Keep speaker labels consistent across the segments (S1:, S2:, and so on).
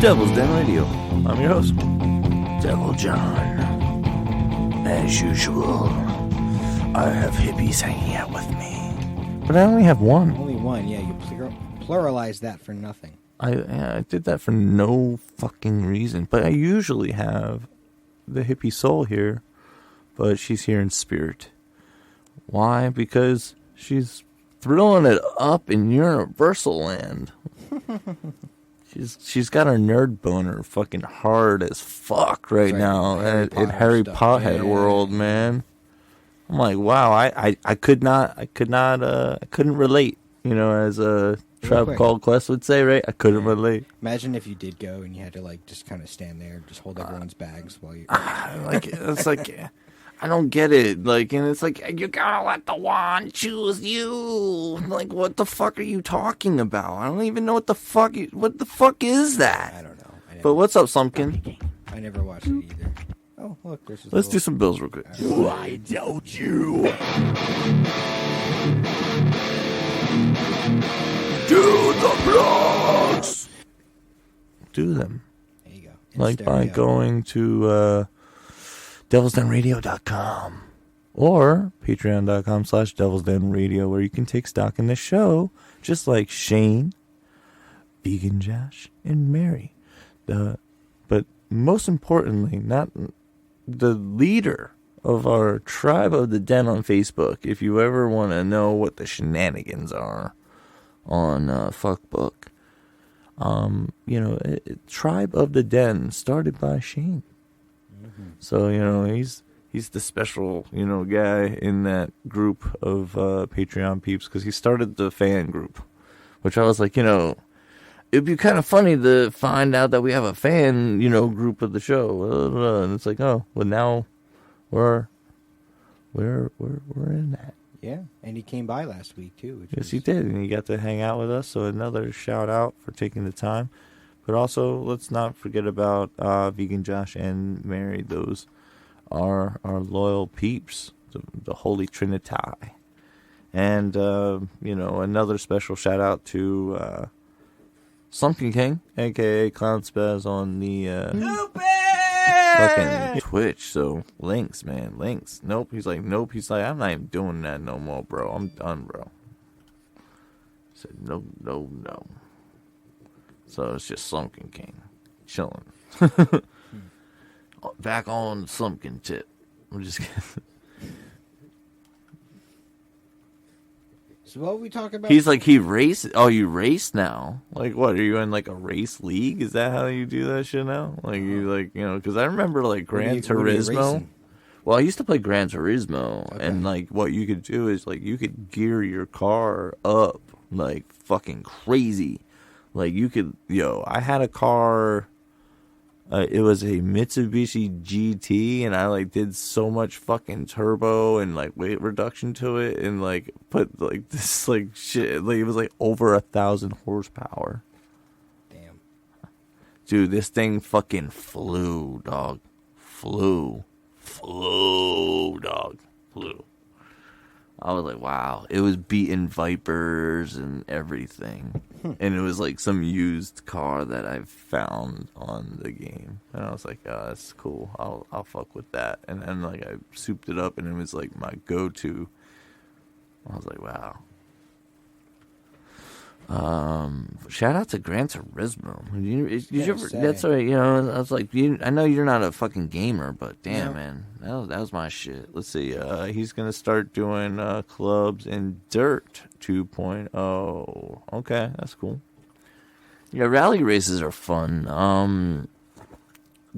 S1: Devil's Den Radio. I'm your host, DevilJon. As usual, I have hippies hanging out with me. But I only have one.
S2: Only one, yeah. You pluralized that for nothing.
S1: I did that for no fucking reason. But I usually have the Hippie Soul here, but she's here in spirit. Why? Because she's throwing it up in Universal Land. She's got her nerd boner fucking hard as fuck right now in Harry Potter world, man. I'm like, wow, I couldn't relate, you know, as a Tribe Called Quest would say, right? I couldn't relate.
S2: Imagine if you did go and you had to like just kind of stand there, just hold everyone's bags while you.
S1: Like it's like. I don't get it. Like, and it's like, you gotta let the wand choose you. Like, what the fuck are you talking about? I don't even know what the fuck is that?
S2: I don't know.
S1: But what's up, Slumpkin?
S2: I never watched it either. Oh, look,
S1: let's do some bills real quick.
S3: Why don't you do the blogs?
S1: Do them.
S2: There you go.
S1: Like by going to devilsdenradio.com or patreon.com/devilsdenradio, where you can take stock in the show, just like Shane, VeganJosh, and Mary. But most importantly, not the leader of our Tribe of the Den on Facebook. If you ever want to know what the shenanigans are on Fuckbook, you know, Tribe of the Den started by Shane. So, you know, he's the special, you know, guy in that group of Patreon peeps, because he started the fan group, which I was like, you know, it'd be kind of funny to find out that we have a fan, you know, group of the show. And it's like, oh, well, now we're in that.
S2: Yeah, and he came by last week too.
S1: Yes, he did, and he got to hang out with us. So another shout out for taking the time. But also, let's not forget about VeganJosh and Mary. Those are our loyal peeps, the Holy Trinity. And, you know, another special shout out to Slumpkin King, a.k.a. Clown Spaz on the fucking Twitch. So, links, man, links. Nope. He's like, nope. He's like, I'm not even doing that no more, bro. I'm done, bro. He said, no. So it's just Slumpkin King chilling. Back on Slumpkin tip. I'm just kidding.
S2: So what we talking about?
S1: He's like, he races. Oh, you race now? Like, what? Are you in like a race league? Is that how you do that shit now? Like, you like, you know, because I remember like Gran Turismo. Well, I used to play Gran Turismo, and like what you could do is like you could gear your car up like fucking crazy. Like, you could, I had a car, it was a Mitsubishi GT, and I, like, did so much fucking turbo and, like, weight reduction to it, and, like, put, like, this, like, shit, like, it was, like, over 1,000 horsepower.
S2: Damn.
S1: Dude, this thing fucking flew, dog. Flew, dog. Flew. I was like, wow. It was beating Vipers and everything. And it was like some used car that I found on the game. And I was like, oh, that's cool. I'll fuck with that. And then like I souped it up and it was like my go-to. I was like, wow. Shout out to Gran Turismo. That's right. You know, I was like, I know you're not a fucking gamer, but damn, man, that was my shit. Let's see. He's gonna start doing clubs in Dirt 2.0. Okay, that's cool. Yeah, rally races are fun.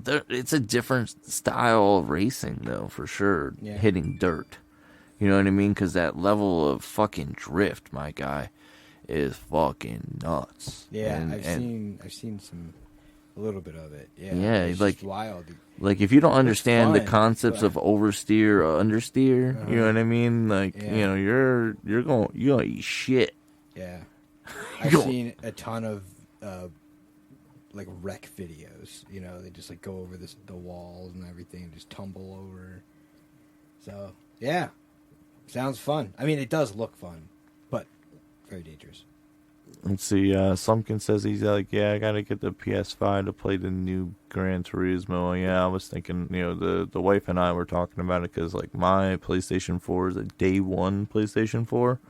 S1: It's a different style of racing, though, for sure. Yeah. Hitting dirt, you know what I mean? Because that level of fucking drift, my guy, is fucking nuts.
S2: Yeah, I've seen a little bit of it. Yeah,
S1: it's
S2: like wild.
S1: Like if you don't understand the concepts of oversteer or understeer, you know what I mean? Like you know, you're gonna eat shit.
S2: Yeah, I've seen a ton of like wreck videos. You know, they just like go over the walls and everything, and just tumble over. So yeah, sounds fun. I mean, it does look fun, but very dangerous.
S1: Let's see. Slumpkin says he's like, yeah, I gotta get the PS5 to play the new Gran Turismo. Yeah, I was thinking, the wife and I were talking about it because like my PlayStation 4 is a day one PlayStation 4,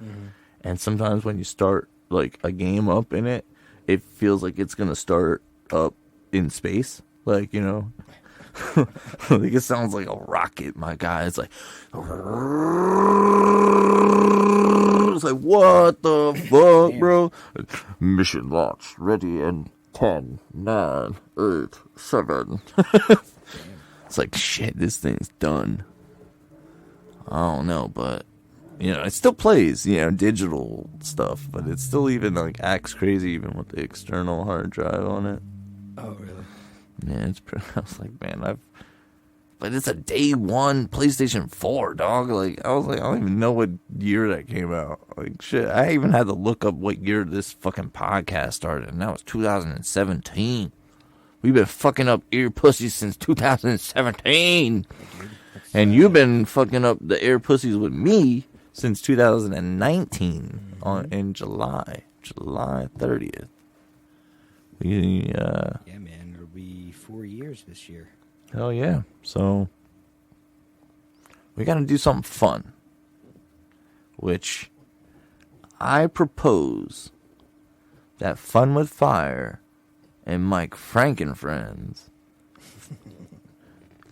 S1: and sometimes when you start like a game up in it, it feels like it's gonna start up in space, like like it sounds like a rocket. My guy, it's like. It's like, what the fuck, bro? Mission launch ready in 10, 9, 8, 7. It's like, shit, this thing's done. I don't know, but, it still plays, digital stuff, but it still even, like, acts crazy even with the external hard drive on it.
S2: Oh, really?
S1: Yeah, I was like, man, but it's a day one PlayStation 4, dog. Like, I was like, I don't even know what year that came out. Like, shit, I even had to look up what year this fucking podcast started, and that was 2017. We've been fucking up ear pussies since 2017. And you've been fucking up the ear pussies with me since 2019 in July 30th.
S2: Yeah, man, it'll be 4 years this year.
S1: Hell yeah. So, we got to do something fun. Which, I propose that Fun with Fire and Mike Frankenfriends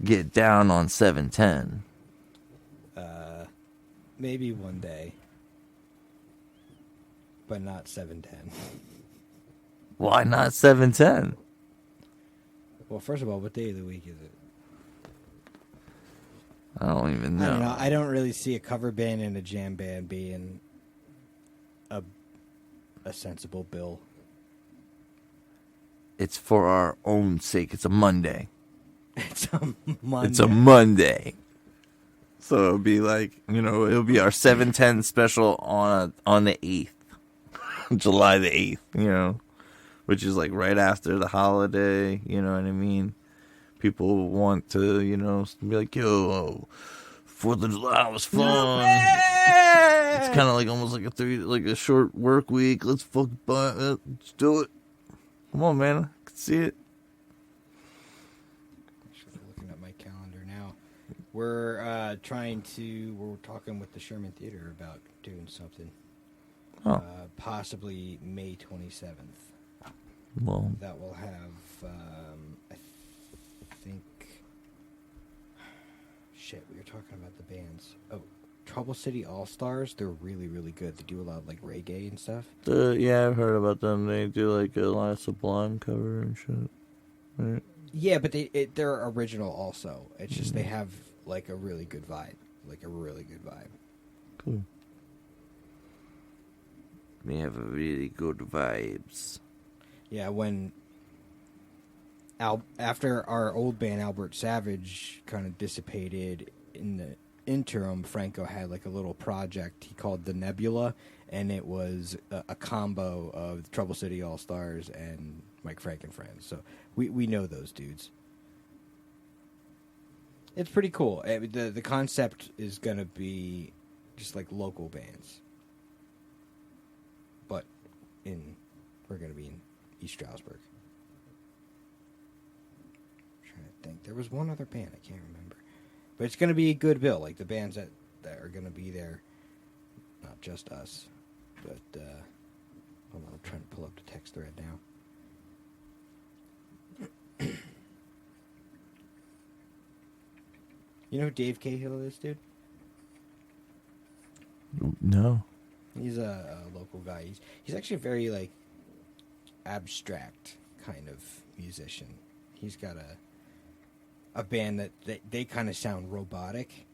S1: get down on 710.
S2: Maybe one day. But not 710.
S1: Why not 710?
S2: Well, first of all, what day of the week is it?
S1: I don't even know.
S2: I don't know. I don't really see a cover band and a jam band being a sensible bill.
S1: It's for our own sake. It's a Monday.
S2: It's a Monday.
S1: It's a Monday. So it'll be like, it'll be our 710 special on the 8th. July the 8th, which is like right after the holiday, you know what I mean? People want to, be like, yo, 4th of July was fun. It's kind of like almost like a short work week. Let's fucking buy it. Let's do it. Come on, man. I can see it.
S2: Looking at my calendar now. We're talking with the Sherman Theater about doing something.
S1: Oh.
S2: Possibly May 27th.
S1: Well,
S2: That will have, I think... Shit, we were talking about the bands. Oh, Trouble City All-Stars. They're really, really good. They do a lot of, like, reggae and stuff.
S1: yeah, I've heard about them. They do like a lot of Sublime cover and shit. Right?
S2: Yeah, but they're original also. It's just they have, like, a really good vibe.
S1: Cool. They have a really good vibes.
S2: Yeah, when after our old band Albert Savage kind of dissipated in the interim, Franco had like a little project he called The Nebula, and it was a combo of Trouble City All Stars and Mike Frankenfriends. So we know those dudes. It's pretty cool. The concept is gonna be just like local bands, but we're gonna be in East Stroudsburg. I'm trying to think. There was one other band, I can't remember. But it's going to be a good bill. Like the bands that are going to be there, not just us. But, hold on, I'm trying to pull up the text thread now. You know who Dave Cahill is, dude?
S1: No.
S2: He's a local guy. He's actually a very, like, abstract kind of musician. He's got a band that they kind of sound robotic.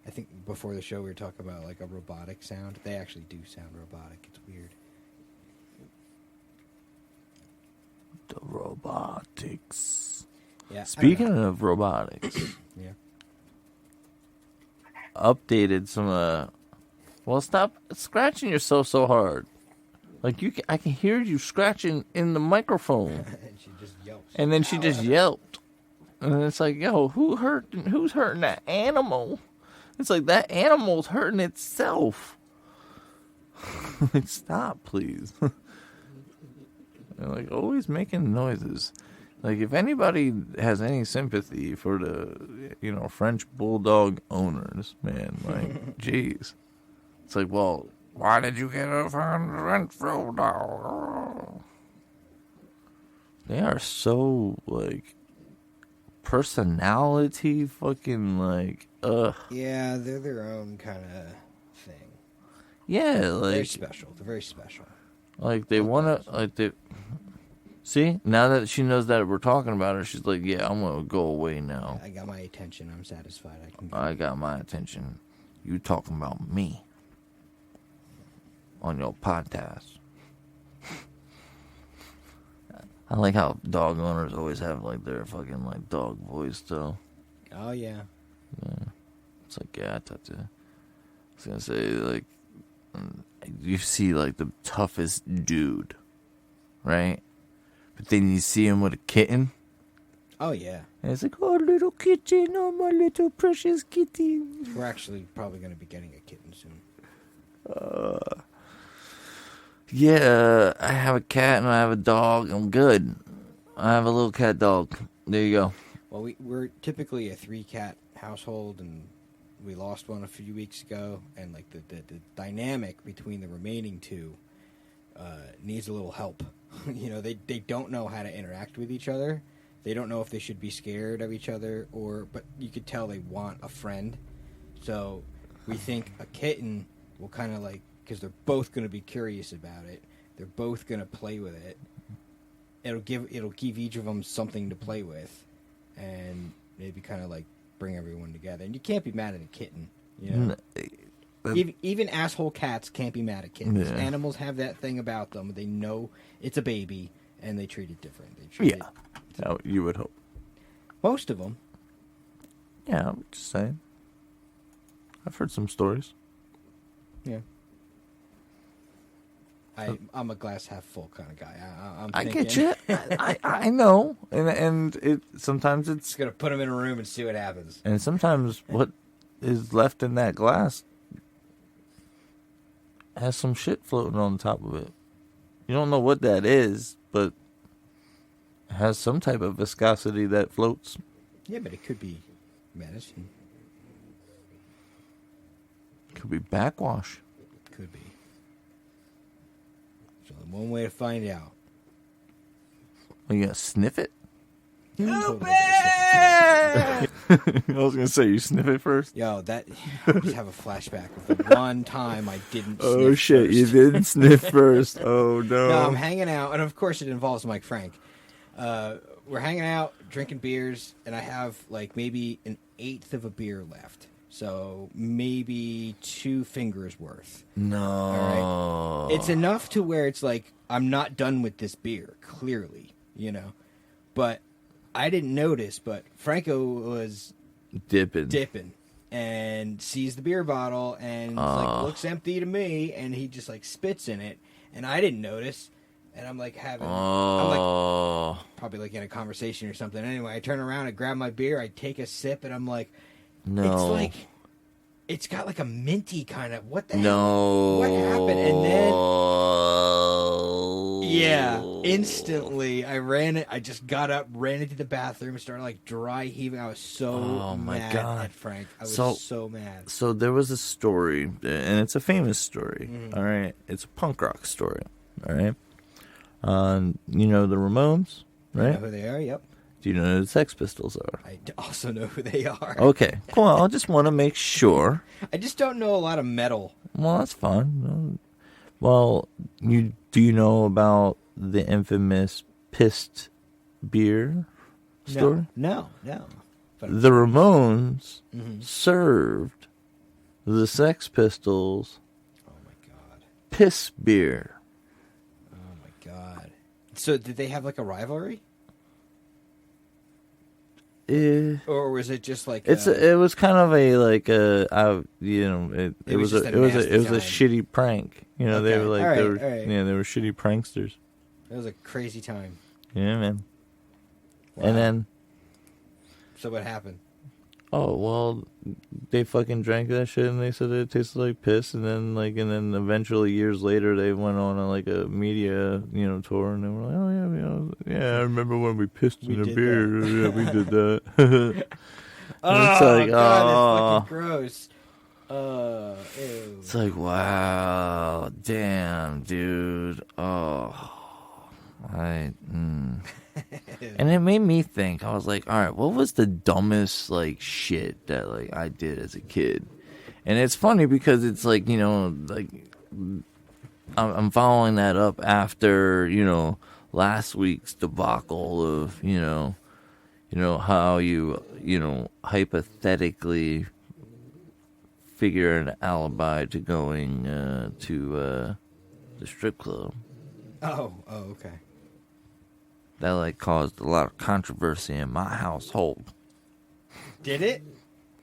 S2: I think before the show we were talking about like a robotic sound. They actually do sound robotic. It's weird.
S1: The robotics.
S2: Yeah.
S1: Speaking of robotics,
S2: yeah.
S1: Updated some. Well, stop scratching yourself so hard. Like I can hear you scratching in the microphone.
S2: And she just yelps.
S1: And then she just yelped. And it's like, yo, who's hurting that animal? It's like that animal's hurting itself. Like, stop, please. They're like always making noises. Like if anybody has any sympathy for the, French bulldog owners, man, like, jeez. It's like, well, why did you get a French bulldog? They are so, like, personality fucking, like, ugh.
S2: Yeah, they're their own kind of thing.
S1: Yeah, like...
S2: They're special. They're very special.
S1: Like, they want to, like, they... See? Now that she knows that we're talking about her, she's like, yeah, I'm going to go away now.
S2: I got my attention. I'm satisfied.
S1: I got my attention. You talking about me on your podcast. I like how dog owners always have, like, their fucking, like, dog voice, though.
S2: Oh, yeah.
S1: Yeah. It's like, yeah, I talked to... I was going to say, like, you see, like, the toughest dude, right? But then you see him with a kitten.
S2: Oh, yeah.
S1: And it's like, oh, little kitten, oh, my little precious kitten.
S2: We're actually probably going to be getting a kitten soon.
S1: Yeah, I have a cat and I have a dog. I'm good. I have a little cat dog. There you go.
S2: Well, we're typically a 3-cat household, and we lost one a few weeks ago. And like the dynamic between the remaining two needs a little help. They don't know how to interact with each other. They don't know if they should be scared of each other, but you could tell they want a friend. So we think a kitten will kind of like, because they're both going to be curious about it. They're both going to play with it. It'll give each of them something to play with, and maybe kind of like bring everyone together. And you can't be mad at a kitten, Even asshole cats can't be mad at kittens.
S1: Yeah.
S2: Animals have that thing about them. They know it's a baby, and they treat it different. They treat it,
S1: You would hope.
S2: most of them.
S1: Yeah, I'm just saying. I've heard some stories.
S2: Yeah. I'm a glass half full kind of guy.
S1: I get you. I know, and sometimes it's
S2: Just gonna put them in a room and see what happens.
S1: and sometimes what is left in that glass has some shit floating on top of it. You don't know what that is, but it has some type of viscosity that floats.
S2: Yeah, but it could be medicine.
S1: Could be backwash.
S2: Could be. So one way to find out.
S1: Are you gonna sniff it?
S2: Totally
S1: I was gonna say you sniff it first.
S2: Yo, I just have a flashback of the one time I didn't
S1: Oh
S2: sniff
S1: shit!
S2: first.
S1: You didn't sniff first. Oh no!
S2: No, I'm hanging out, and of course it involves Mike Frank. We're hanging out, drinking beers, and I have like maybe an eighth of a beer left. So maybe 2 fingers worth.
S1: No.
S2: All right. It's enough to where it's like, I'm not done with this beer, clearly, But I didn't notice, but Franco was dipping and sees the beer bottle and like looks empty to me, and he just like spits in it, and I didn't notice. And I'm like I'm like probably like in a conversation or something. Anyway, I turn around, I grab my beer, I take a sip, and I'm like,
S1: No.
S2: it's like, it's got like a minty kind of, what the
S1: No.
S2: hell? What happened? And then, yeah, instantly I just got up, ran into the bathroom, and started like dry heaving. I was so mad at Frank. I was so mad.
S1: So there was a story, and it's a famous story, all right? It's a punk rock story, all right? You know the Ramones, right?
S2: You know who they are? Yep.
S1: Do you know who the Sex Pistols are?
S2: I also know who they are.
S1: Okay, cool. I just want to make sure.
S2: I just don't know a lot of metal.
S1: Well, that's fine. Well, do you know about the infamous pissed beer story?
S2: No. But
S1: The Ramones served the Sex Pistols
S2: oh my god.
S1: piss beer.
S2: Oh my god. So did they have like a rivalry? Or was it just like
S1: It was kind of a like it was
S2: just
S1: a
S2: a nasty
S1: shitty prank. They
S2: Okay.
S1: were like
S2: All
S1: they
S2: right,
S1: were
S2: all right.
S1: they were shitty pranksters.
S2: It was a crazy time.
S1: Yeah, man.
S2: Wow.
S1: And then
S2: So what happened?
S1: Oh, well, they fucking drank that shit and they said it tasted like piss, and then eventually years later they went on a media, tour, and they were like, oh yeah, I remember when we pissed in a beer. Yeah, we did that.
S2: Oh,
S1: it's like,
S2: God, that's fucking gross. Ew.
S1: It's like, wow, damn, dude. Oh, and it made me think. I was like, all right, what was the dumbest shit that I did as a kid? And it's funny because it's I'm following that up after last week's debacle of how you hypothetically figure an alibi to going to the strip club.
S2: Oh, okay.
S1: That caused a lot of controversy in my household.
S2: Did it?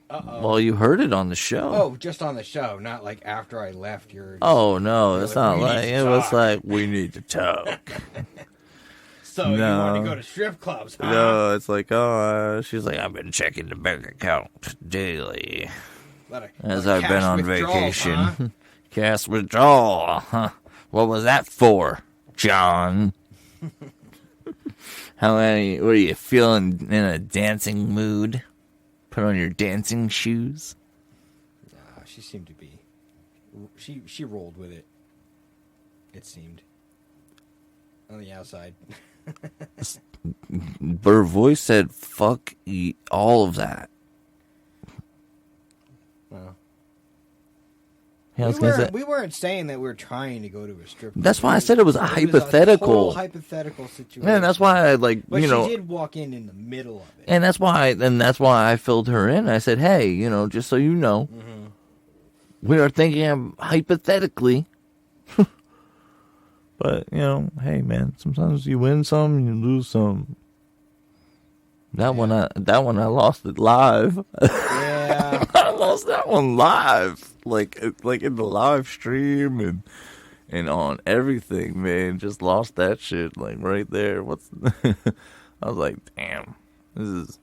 S2: Uh-oh.
S1: Well, you heard it on the show.
S2: Oh, just on the show, not after I left your...
S1: Oh, no, it's not
S2: it
S1: was like, we need to talk.
S2: So you want to go to strip clubs, huh?
S1: No, it's like, she's like, I've been checking the bank account daily as I've been on vacation.
S2: Huh?
S1: Cash withdrawal, huh? What was that for, John? What are you feeling in a dancing mood? Put on your dancing shoes.
S2: Nah, she seemed to be. She rolled with it. It seemed. On the outside.
S1: But her voice said, fuck all of that.
S2: Well.
S1: Yeah,
S2: we weren't saying that we were trying to go to a strip club.
S1: That's why I said it was a hypothetical.
S2: It was a total hypothetical situation.
S1: Yeah, that's why I
S2: But she did walk in the middle of it.
S1: And that's why I filled her in. I said, hey, just so you know, we are thinking of hypothetically. But, hey man, sometimes you win some, you lose some. That one I lost it live.
S2: Yeah.
S1: I lost that one live. Like in the live stream and on everything, man. Just lost that shit right there. I was like, damn. This is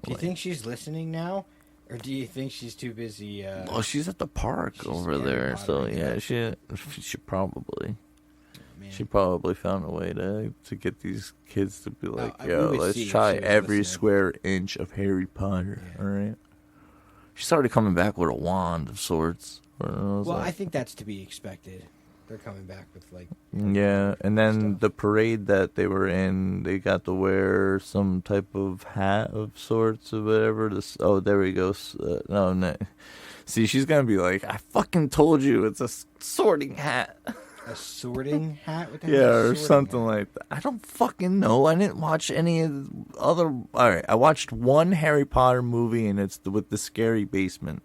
S2: Do you think she's listening now? Or do you think she's too busy
S1: well, she's at the park over there, so yeah, she probably She probably found a way to get these kids to be like, yo, let's try every square inch of Harry Potter, all right? She started coming back with a wand of sorts.
S2: I think that's to be expected. They're coming back with,
S1: yeah, and then
S2: stuff.
S1: the parade that they were in, they got to wear some type of hat of sorts or whatever. There we go. No. See, she's going to be like, I fucking told you it's a sorting hat.
S2: A sorting hat? What the
S1: yeah,
S2: hell
S1: or
S2: is a
S1: something
S2: hat?
S1: like that. I don't fucking know. I didn't watch any of the other... Alright, I watched one Harry Potter movie, and it's with the scary basement.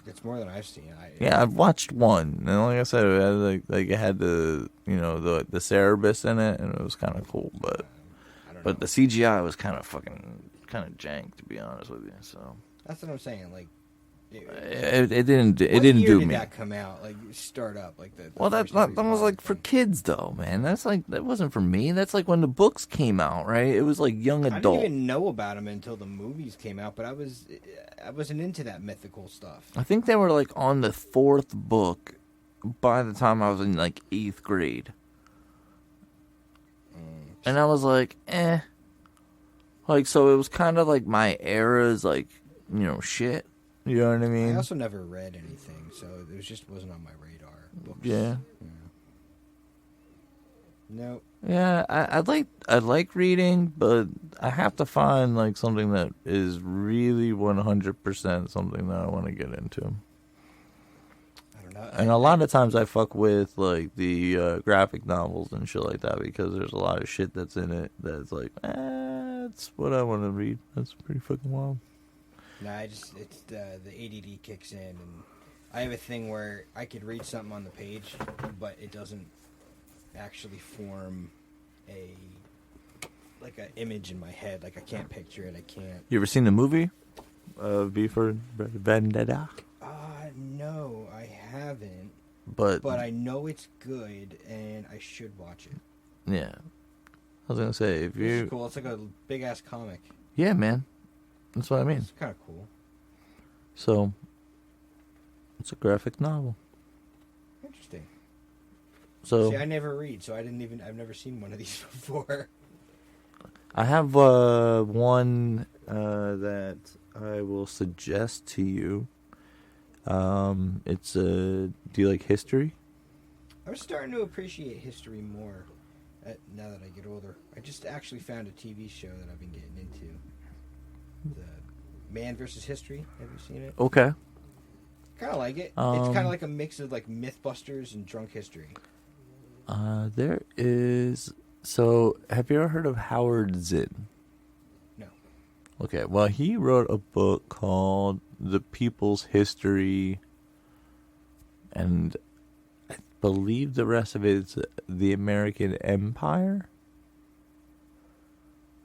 S2: It's more than I've seen.
S1: Yeah, I've watched one. And like I said, it had it had the the Cerebus in it, and it was kind of cool. But the CGI was kind of jank, to be honest with you. So
S2: that's what I'm saying.
S1: It didn't do me.
S2: What year did that come out? Start up
S1: that was for kids though, man. That wasn't for me. That's when the books came out, right? It was young adult.
S2: I didn't even know about them until the movies came out, but I wasn't into that mythical stuff.
S1: I think they were on the 4th book by the time I was in 8th grade. And I was like, eh. So it was kind of my era's shit. You know what I mean?
S2: I also never read anything, so it wasn't on my radar. Books.
S1: Yeah.
S2: No.
S1: Yeah, I like reading, but I have to find something that is really 100% something that I want to get into.
S2: I don't know.
S1: And a lot of times I fuck with the graphic novels and shit like that because there's a lot of shit that's in it that's that's what I want to read. That's pretty fucking wild.
S2: No, it's the ADD kicks in, and I have a thing where I could read something on the page, but it doesn't actually form an image in my head. I can't picture it. I can't.
S1: You ever seen the movie V for Vendetta?
S2: No, I haven't.
S1: But
S2: I know it's good, and I should watch it.
S1: Yeah, I was gonna say
S2: It's cool. It's a big ass comic.
S1: Yeah, man. That's what I mean.
S2: It's kind of cool.
S1: So, it's a graphic novel.
S2: Interesting.
S1: So
S2: See, I never read, so I've never seen one of these before.
S1: I have one that I will suggest to you. Do you like history?
S2: I'm starting to appreciate history more now that I get older. I just actually found a TV show that I've been getting into. The Man vs. History. Have you seen it?
S1: Okay.
S2: Kind of like it. It's kind of like a mix of like Mythbusters and drunk history.
S1: There is... So, have you ever heard of Howard Zinn?
S2: No.
S1: Okay, well, he wrote a book called The People's History, and I believe the rest of it is The American Empire.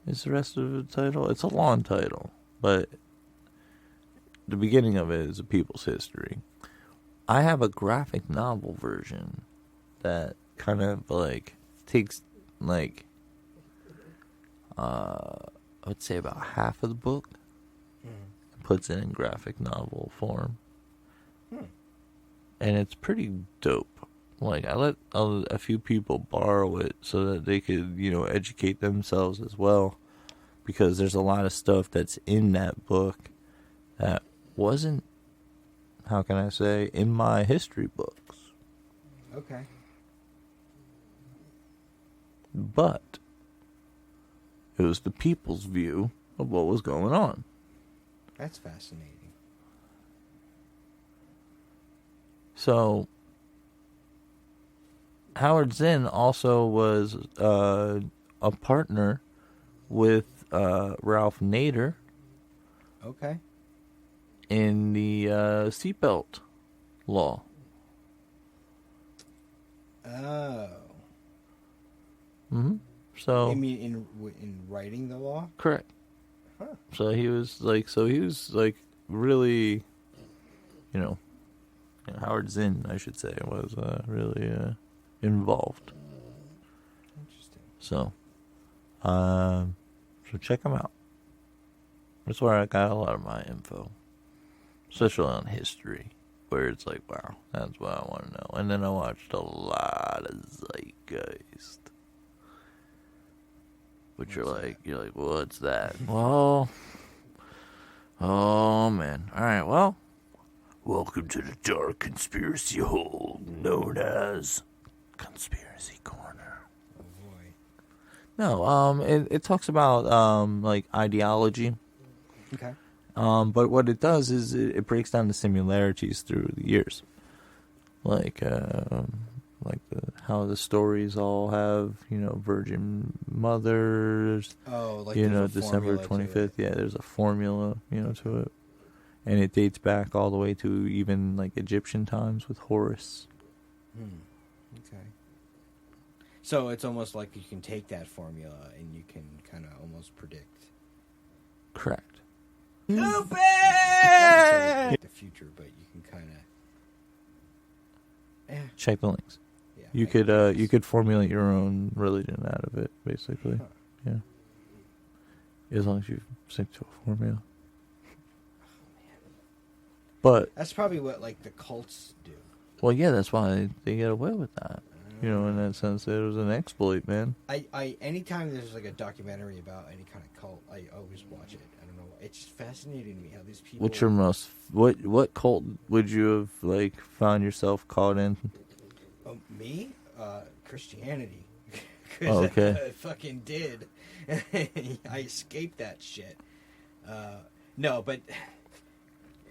S1: Is the rest of the title? It's a long title, but the beginning of it is The People's History. I have a graphic novel version that kind of like takes like I would say about half of the book and puts it in graphic novel form. And it's pretty dope. Like, I let a few people borrow it so that they could, educate themselves as well, because there's a lot of stuff that's in that book that wasn't, how can I say, in my history books.
S2: Okay.
S1: But it was the people's view of what was going on.
S2: That's fascinating.
S1: So, Howard Zinn also was a partner with Ralph Nader.
S2: Okay.
S1: In the seatbelt law.
S2: Oh.
S1: Mm-hmm. So,
S2: You mean in writing the law?
S1: correct.
S2: Huh.
S1: So he was like really, Howard Zinn, I should say, was really involved.
S2: Interesting.
S1: So check him out. That's where I got a lot of my info, especially on history, where it's like, wow, that's what I want to know. And then I watched a lot of Zeitgeist, which you're like, what's that? Well, oh man. All right, well,
S3: Welcome to the dark conspiracy hole known as
S1: Conspiracy Corner.
S2: Oh boy.
S1: No, it talks about like ideology.
S2: Okay.
S1: But what it does is it breaks down the similarities through the years, like how the stories all have virgin mothers.
S2: Oh, like
S1: December 25th. Yeah, there's a formula to it, and it dates back all the way to even like Egyptian times with Horus.
S2: Okay. So it's almost like you can take that formula and you can kind of almost predict.
S1: Correct.
S2: Not necessarily the future, but you can kind of.
S1: Check the links.
S2: Yeah.
S1: You could formulate your own religion out of it, basically.
S2: Huh.
S1: Yeah. As long as you stick to a formula. But
S2: That's probably what like the cults do.
S1: well, yeah, that's why they get away with that. In that sense, it was an exploit, man.
S2: I anytime there's like a documentary about any kind of cult, I always watch it. I don't know. It's just fascinating to me how these people.
S1: What's your most what cult would you have found yourself caught in?
S2: Me? Christianity.
S1: Oh, okay.
S2: I fucking did. I escaped that shit. No, but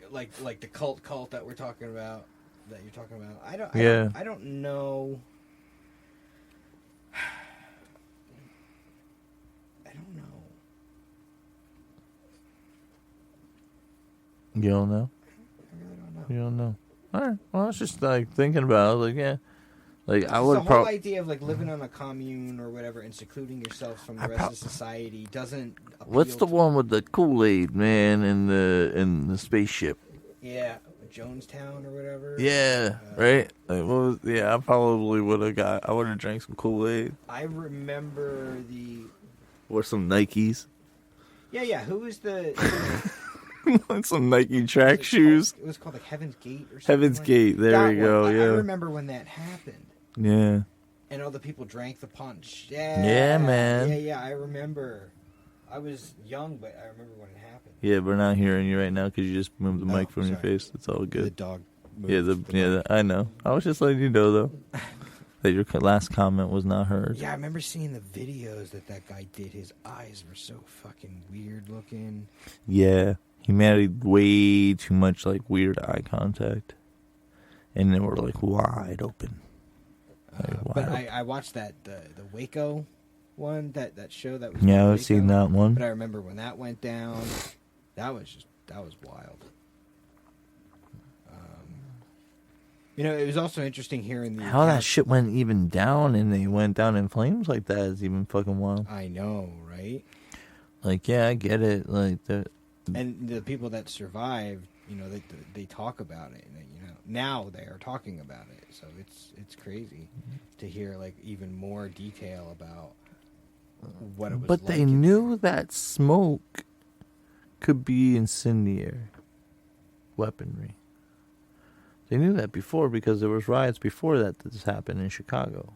S2: like the cult that we're talking about, that you're talking about. I don't know. I don't know.
S1: You don't know?
S2: I really don't know.
S1: You don't know. All right. Well, I was just thinking about it. I
S2: The
S1: would
S2: whole
S1: probably.
S2: idea of living on a commune or whatever and secluding yourself from the rest of society doesn't.
S1: What's the one with the Kool-Aid man in the spaceship?
S2: Yeah, Jonestown or whatever.
S1: Yeah, right. I probably would have I would have drank some Kool-Aid
S2: I remember
S1: or some Nikes.
S2: Yeah. Who was the?
S1: Some Nike track shoes.
S2: It was called like Heaven's Gate or something.
S1: Heaven's Gate. There we go. Yeah.
S2: I remember when that happened.
S1: Yeah.
S2: And all the people drank the punch. Yeah.
S1: Yeah, man.
S2: Yeah. I remember. I was young, but I remember when it happened.
S1: Yeah, we're not hearing you right now because you just moved the mic from your
S2: sorry.
S1: face. It's all
S2: The
S1: good.
S2: dog moved.
S1: I know. I was just letting you know though that your last comment was not heard.
S2: Yeah, I remember seeing the videos that guy did. His eyes were so fucking weird looking.
S1: Yeah, he made way too much like weird eye contact, and then we're like wide open.
S2: But I watched the Waco one, that show that was.
S1: Yeah, I've
S2: Waco,
S1: seen that one.
S2: But I remember when that went down, that was wild. It was also interesting hearing the
S1: how that shit went even down, and they went down in flames like that is even fucking wild.
S2: I know, right?
S1: Like, yeah, I get it. Like
S2: and the people that survived, they talk about it. And, now they are talking about it. So it's crazy to hear like even more detail about what it was.
S1: But they knew that smoke could be incendiary weaponry. They knew that before because there was riots before that this happened in Chicago.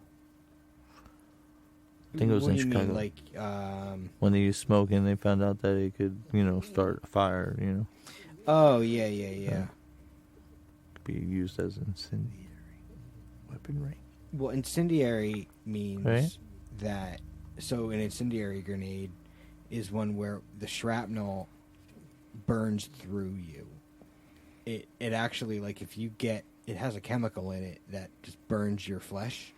S1: I think it was in Chicago.
S2: Mean, like
S1: when they used smoke and they found out that it could, start a fire,
S2: Oh, yeah.
S1: Could be used as incendiary weaponry.
S2: Well, incendiary means
S1: right?
S2: that... So an incendiary grenade is one where the shrapnel burns through you. It actually, like, if you get... It has a chemical in it that just burns your flesh.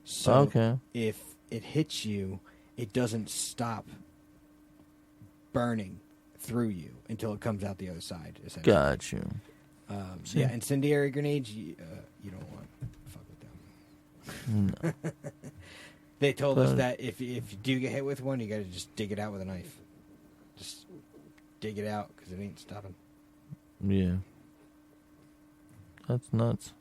S2: So if it hits you, it doesn't stop burning through you until it comes out the other side, essentially.
S1: Got you.
S2: Yeah, incendiary grenades, you don't want to fuck with them. No. They told us that if you do get hit with one, you got to just dig it out with a knife. Just dig it out because it ain't stopping.
S1: Yeah. That's nuts.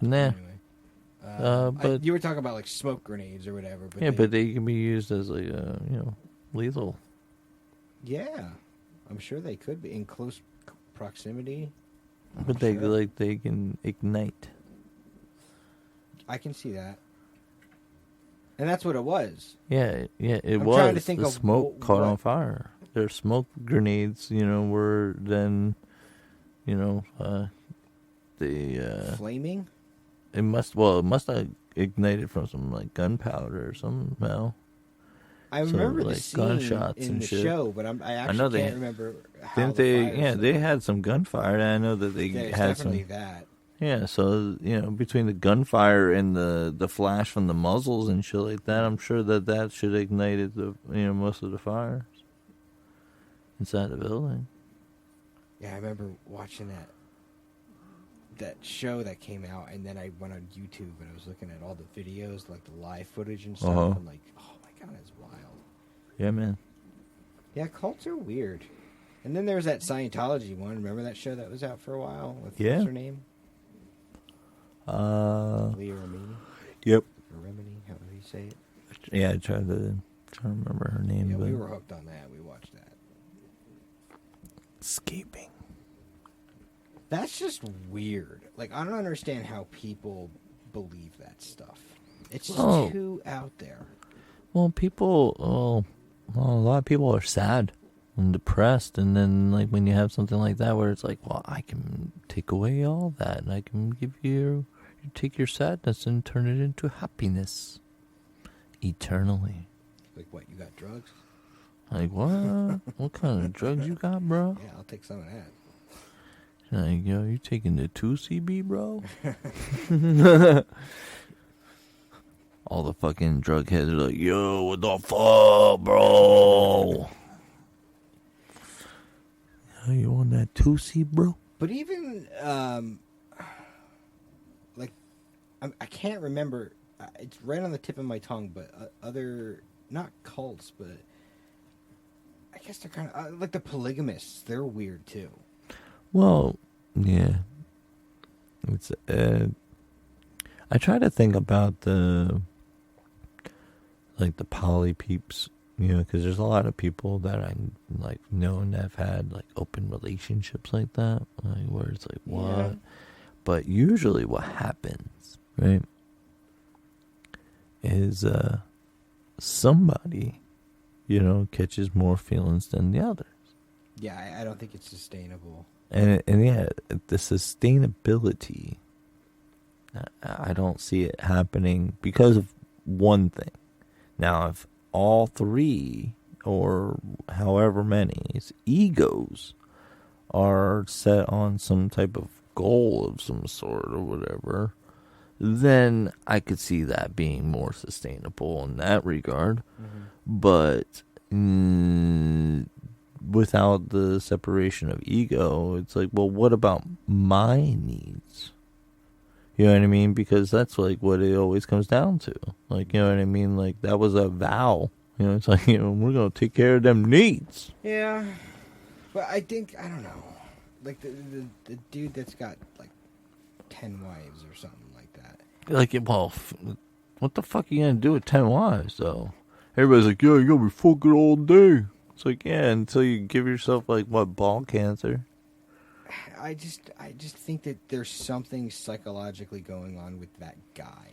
S1: Nah.
S2: Anyway.
S1: But
S2: you were talking about like smoke grenades or whatever. But
S1: yeah, but they can be used as like lethal.
S2: Yeah, I'm sure they could be in close proximity.
S1: But they can ignite.
S2: I can see that, and that's what it was.
S1: Yeah, it
S2: I'm
S1: was.
S2: trying to think
S1: the
S2: of
S1: smoke caught on fire. Their smoke grenades, were then,
S2: flaming.
S1: It must have ignited from some like gunpowder or somehow.
S2: I remember
S1: like
S2: the scene
S1: gunshots
S2: in
S1: and
S2: the
S1: shit.
S2: show, but I actually can't remember how
S1: Didn't
S2: the
S1: they?
S2: fire
S1: Yeah, they
S2: started.
S1: had some gunfire. And I know that they
S2: There's
S1: had
S2: definitely
S1: some.
S2: that.
S1: Yeah, so between the gunfire and the flash from the muzzles and shit like that, I'm sure that should have ignited the most of the fires inside the building.
S2: Yeah, I remember watching that show that came out, and then I went on YouTube and I was looking at all the videos, like the live footage and stuff. I'm like, oh my god, it's wild.
S1: Yeah, man.
S2: Yeah, cults are weird. And then there was that Scientology one. Remember that show that was out for a while? What's her name? Leah Remini?
S1: Yep.
S2: Or Remini, however you say it.
S1: Yeah, I tried to remember her name.
S2: Yeah,
S1: but
S2: we were hooked on that. We watched that.
S1: Escaping.
S2: That's just weird. Like, I don't understand how people believe that stuff. It's just too out there.
S1: Well, a lot of people are sad and depressed, and then like when you have something like that where it's like, well, I can take away all that, and I can give you take your sadness and turn it into happiness eternally.
S2: Like, what, you got drugs?
S1: Like, what? What kind of drugs you got, bro?
S2: Yeah, I'll take some of that.
S1: Like, yo, you taking the 2CB, bro? All the fucking drug heads are like, yo, what the fuck, bro? You on that 2C, bro?
S2: But even, like, I can't remember. It's right on the tip of my tongue, but other, not cults, but I guess they're kind of, like the polygamists, they're weird too.
S1: Well, yeah. It's, I try to think about the poly peeps, You know, because there's a lot of people that I like know and have had like open relationships like that, like where it's like what,
S2: Yeah.
S1: but usually what happens, right, is somebody, you know, catches more feelings than the others,
S2: Yeah, I don't think it's sustainable.
S1: and yeah, the sustainability, I don't see it happening because of one thing. Now, if all three or however many egos are set on some type of goal of some sort or whatever, then I could see that being more sustainable in that regard. But without the separation of ego, it's like, well, what about my needs? You know what I mean? Because that's like what it always comes down to. Like, you know what I mean? Like, that was a vow. You know, it's like, you know, we're going to take care of them needs.
S2: Yeah, but I think, I don't know, like the dude that's got like 10 wives or something like that.
S1: Like, well, what the fuck are you going to do with 10 wives, though? Everybody's like, yeah, you're going to be fucking all day. It's like, yeah, until you give yourself, like, what, ball cancer?
S2: I just think that there's something psychologically going on with that guy.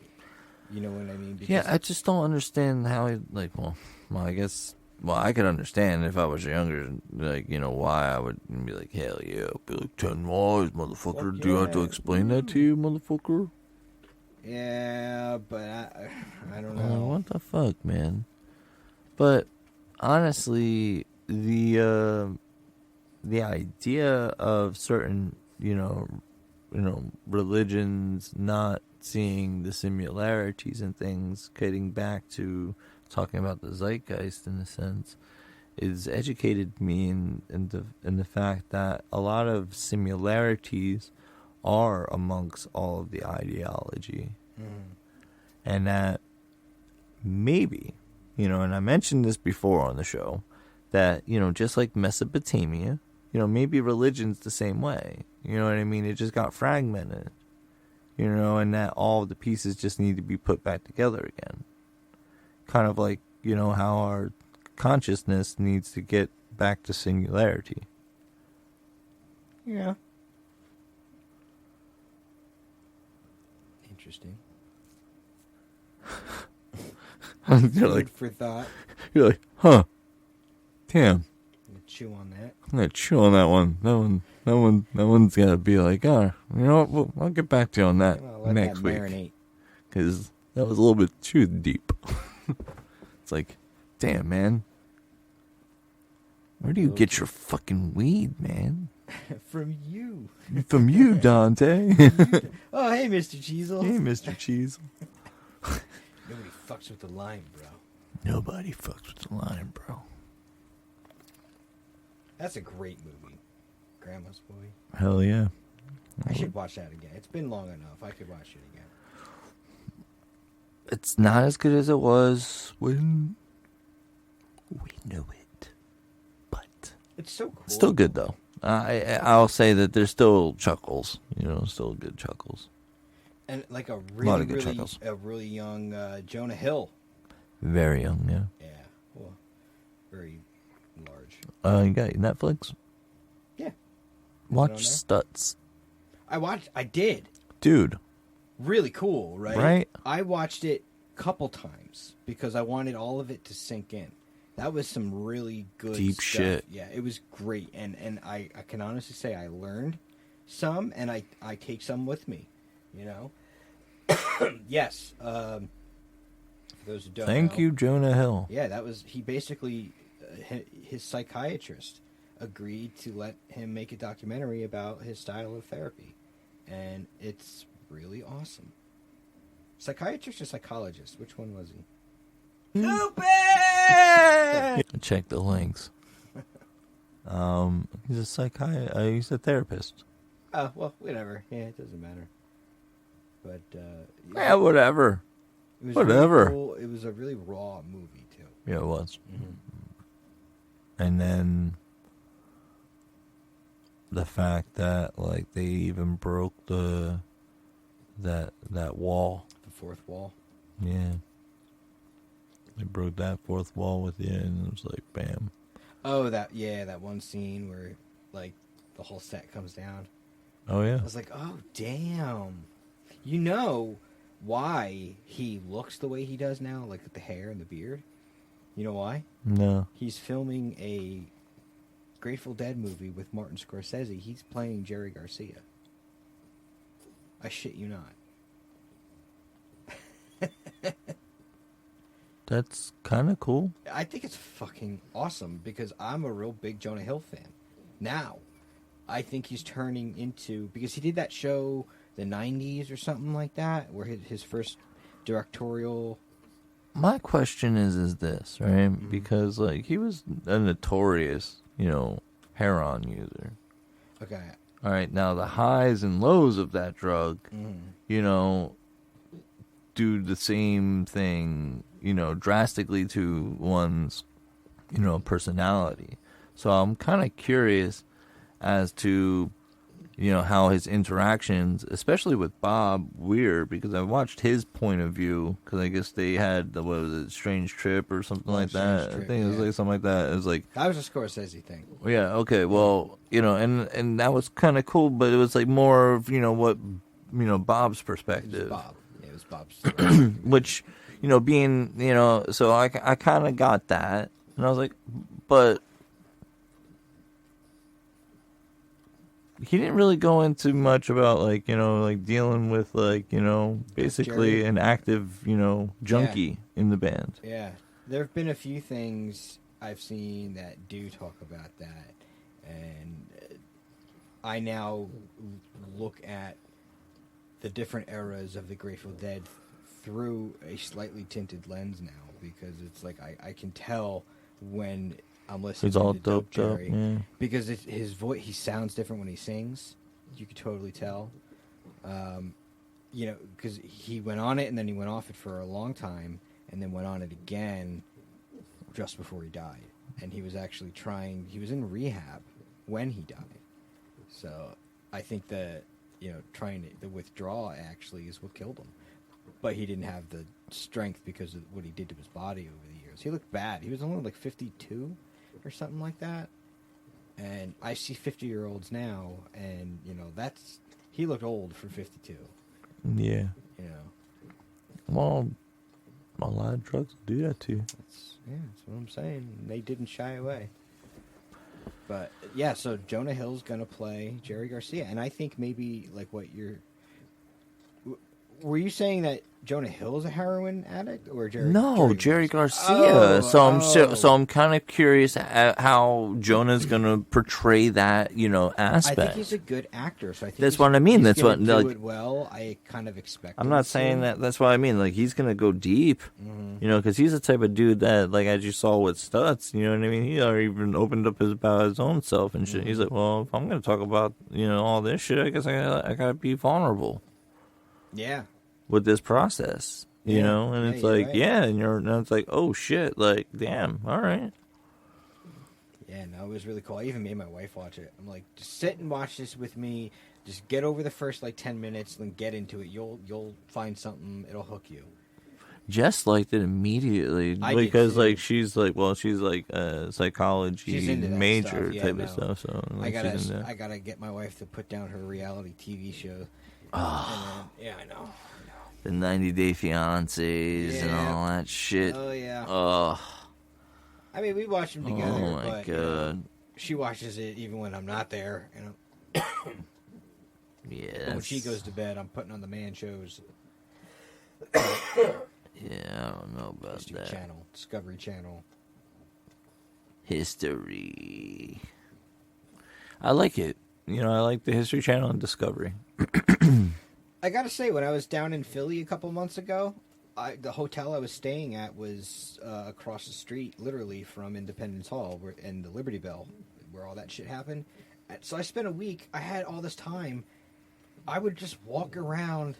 S2: You know what I mean? Because
S1: Yeah, I just don't understand how he, like, well, I guess, well, I could understand if I was younger, like, you know, why I would be like, hell yeah, I'll be like 10 wives, motherfucker.
S2: Fuck
S1: Do you have to
S2: yeah.
S1: explain that to you, motherfucker?
S2: Yeah, but I don't
S1: Like,
S2: know.
S1: what the fuck, man? But honestly, the idea of certain, you know, religions not seeing the similarities and things, getting back to talking about the zeitgeist in a sense, is educated me in the fact that a lot of similarities are amongst all of the ideology, and that maybe, you know, and I mentioned this before on the show, that, you know, just like Mesopotamia, you know, maybe religion's the same way. You know what I mean? It just got fragmented. You know, and that all the pieces just need to be put back together again. Kind of like, you know, how our consciousness needs to get back to singularity.
S2: Yeah. Interesting.
S1: You're like,
S2: Food for thought.
S1: you're like, huh? Damn.
S2: I'm gonna chew on that.
S1: I'm gonna chew on that one. That one's gonna be like, oh, you know what? I'll get back to you on that
S2: Well, let
S1: next
S2: that
S1: week,
S2: marinate.
S1: because that was a little bit too deep. It's like, damn, man. Where do you get your fucking weed, man?
S2: From you.
S1: From you, Dante.
S2: Oh, hey, Mr. Cheezel.
S1: Hey, Mr. Cheese.
S2: Nobody fucks with the lime, bro.
S1: Nobody fucks with the line, bro.
S2: That's a great movie. Grandma's Boy.
S1: Hell yeah.
S2: I should watch that again. It's been long enough. I could watch it again.
S1: It's not as good as it was when we knew it, but
S2: It's so cool.
S1: still good though. I'll say that there's still chuckles. You know, still good chuckles.
S2: And like a
S1: lot
S2: really,
S1: of good
S2: really,
S1: chuckles.
S2: a really young Jonah Hill.
S1: Very young, yeah.
S2: Yeah. Well, very large.
S1: You got Netflix?
S2: Yeah.
S1: Watch
S2: on there?
S1: Stutz.
S2: I did.
S1: Dude,
S2: Really cool, right?
S1: Right.
S2: I watched it a couple times because I wanted all of it to sink in. That was some really good
S1: Deep
S2: stuff.
S1: shit.
S2: Yeah, it was great. And I can honestly say I learned some, and I take some with me, you know? Yes. For those who don't
S1: thank
S2: know.
S1: you, Jonah Hill.
S2: Yeah, that was, he basically, his psychiatrist agreed to let him make a documentary about his style of therapy. And it's really awesome. Psychiatrist or psychologist? Which one was he? Stupid!
S1: Check the links. He's a he's a therapist.
S2: Oh, well, whatever. Yeah, it doesn't matter. But,
S1: Yeah, whatever.
S2: it was
S1: whatever.
S2: Really cool. It was a really raw movie, too.
S1: Yeah, it was.
S2: Mm-hmm.
S1: And then the fact that like they even broke that wall.
S2: The fourth wall.
S1: Yeah. They broke that fourth wall with you, and it was like, bam.
S2: Oh, that one scene where like the whole set comes down.
S1: Oh yeah.
S2: I was like, oh damn. You know why he looks the way he does now, like with the hair and the beard? You know why?
S1: No.
S2: He's filming a Grateful Dead movie with Martin Scorsese. He's playing Jerry Garcia. I shit you not.
S1: That's kind of cool.
S2: I think it's fucking awesome because I'm a real big Jonah Hill fan. Now, I think he's turning into... Because he did that show, the 90s or something like that, where his first directorial...
S1: My question is this, right? Because, like, he was a notorious, heroin user.
S2: Okay.
S1: All right, now the highs and lows of that drug, do the same thing, drastically to one's, personality. So I'm kind of curious as to, how his interactions, especially with Bob Weir, because I watched his point of view, because I guess they had Strange Trip or something like that.
S2: Trip,
S1: I think it was like something like that. It was like...
S2: That was a Scorsese thing.
S1: Yeah, okay, well, and that was kind of cool, but it was like more of, what, Bob's perspective.
S2: It was Bob. Yeah, it was Bob's.
S1: Which, being, so I kind of got that. And I was like, but he didn't really go into much about, like, dealing with, like, basically
S2: Jerry.
S1: an active, junkie in the band.
S2: Yeah. There have been a few things I've seen that do talk about that. And I now look at the different eras of the Grateful Dead through a slightly tinted lens now, because it's like I can tell when I'm listening
S1: He's all
S2: to Dope
S1: doped up,
S2: Jerry,
S1: yeah.
S2: because his voice, he sounds different when he sings. You could totally tell. Because he went on it and then he went off it for a long time and then went on it again just before he died. And he was actually he was in rehab when he died. So I think that, the withdrawal actually is what killed him. But he didn't have the strength because of what he did to his body over the years. He looked bad. He was only like 52 or something like that. And I see 50-year-olds now, and, he looked old for 52.
S1: Yeah. Well, a lot of drugs do that too.
S2: That's what I'm saying. They didn't shy away. But, yeah, so Jonah Hill's going to play Jerry Garcia. And I think maybe, like, were you saying that Jonah Hill's a heroin addict or Jerry?
S1: No, Jerry Garcia. So I'm kind of curious at how Jonah's gonna portray that, aspect.
S2: I think he's a good actor, so I think
S1: that's what I mean. That's what
S2: do it well. I kind of expect.
S1: I'm not saying that. That's what I mean. Like, he's gonna go deep, because he's the type of dude that, like, as you saw with Stutz, you know what I mean. He already even opened up about his own self and shit. He's like, well, if I'm gonna talk about all this shit, I guess I gotta be vulnerable.
S2: Yeah.
S1: With this process, and it's like,
S2: right.
S1: and it's like, oh shit, like, damn, all right.
S2: Yeah, no, it was really cool. I even made my wife watch it. I'm like, just sit and watch this with me. Just get over the first 10 minutes, then get into it. You'll find something. It'll hook you.
S1: Jess liked it immediately because she's a psychology major type of stuff. So
S2: I gotta get my wife to put down her reality TV show.
S1: Oh.
S2: Yeah, I know.
S1: The 90-Day Fiancés and all that shit.
S2: Oh yeah.
S1: Oh.
S2: I mean, we watch them together.
S1: Oh my god.
S2: She watches it even when I'm not there.
S1: Yeah.
S2: When she goes to bed, I'm putting on the man shows.
S1: Yeah, I don't know about
S2: History
S1: that.
S2: Channel, Discovery Channel.
S1: History. I like it. I like the History Channel and Discovery.
S2: I gotta say, when I was down in Philly a couple months ago, the hotel I was staying at was across the street, literally, from Independence Hall and the Liberty Bell, where all that shit happened. So I spent a week. I had all this time. I would just walk around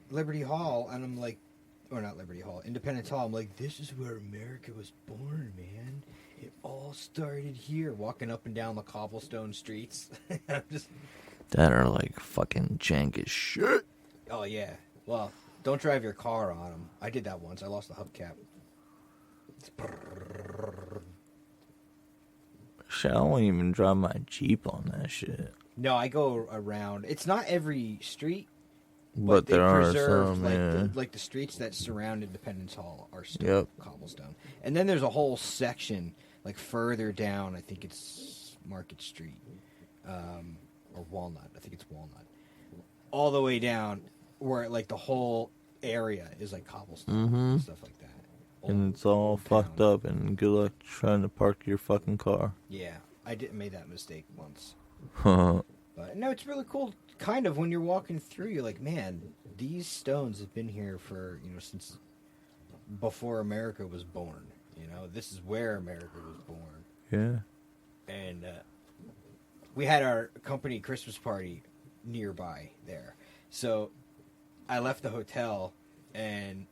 S2: Liberty Hall, and I'm like, or not Liberty Hall, Independence Hall. I'm like, this is where America was born, man. It all started here, walking up and down the cobblestone streets. I'm just...
S1: That are like fucking jank as shit.
S2: Oh, yeah. Well, Don't drive your car on them. I did that once. I lost the hubcap.
S1: Shit, I won't even drive my Jeep on that shit.
S2: No, I go around. It's not every street,
S1: But
S2: they
S1: there are
S2: preserved,
S1: some,
S2: like,
S1: yeah.
S2: the streets that surround Independence Hall are still
S1: Yep.
S2: cobblestone. And then there's a whole section, like, further down, I think it's Market Street, or Walnut. I think it's Walnut. All the way down where, like, the whole area is, like, cobblestone and stuff like that.
S1: And it's all fucked up, and good luck trying to park your fucking car.
S2: Yeah, I made that mistake once.
S1: Huh.
S2: But no, it's really cool. Kind of when you're walking through, you're like, man, these stones have been here for, since before America was born. This is where America was born.
S1: Yeah.
S2: And we had our company Christmas party nearby there. So I left the hotel and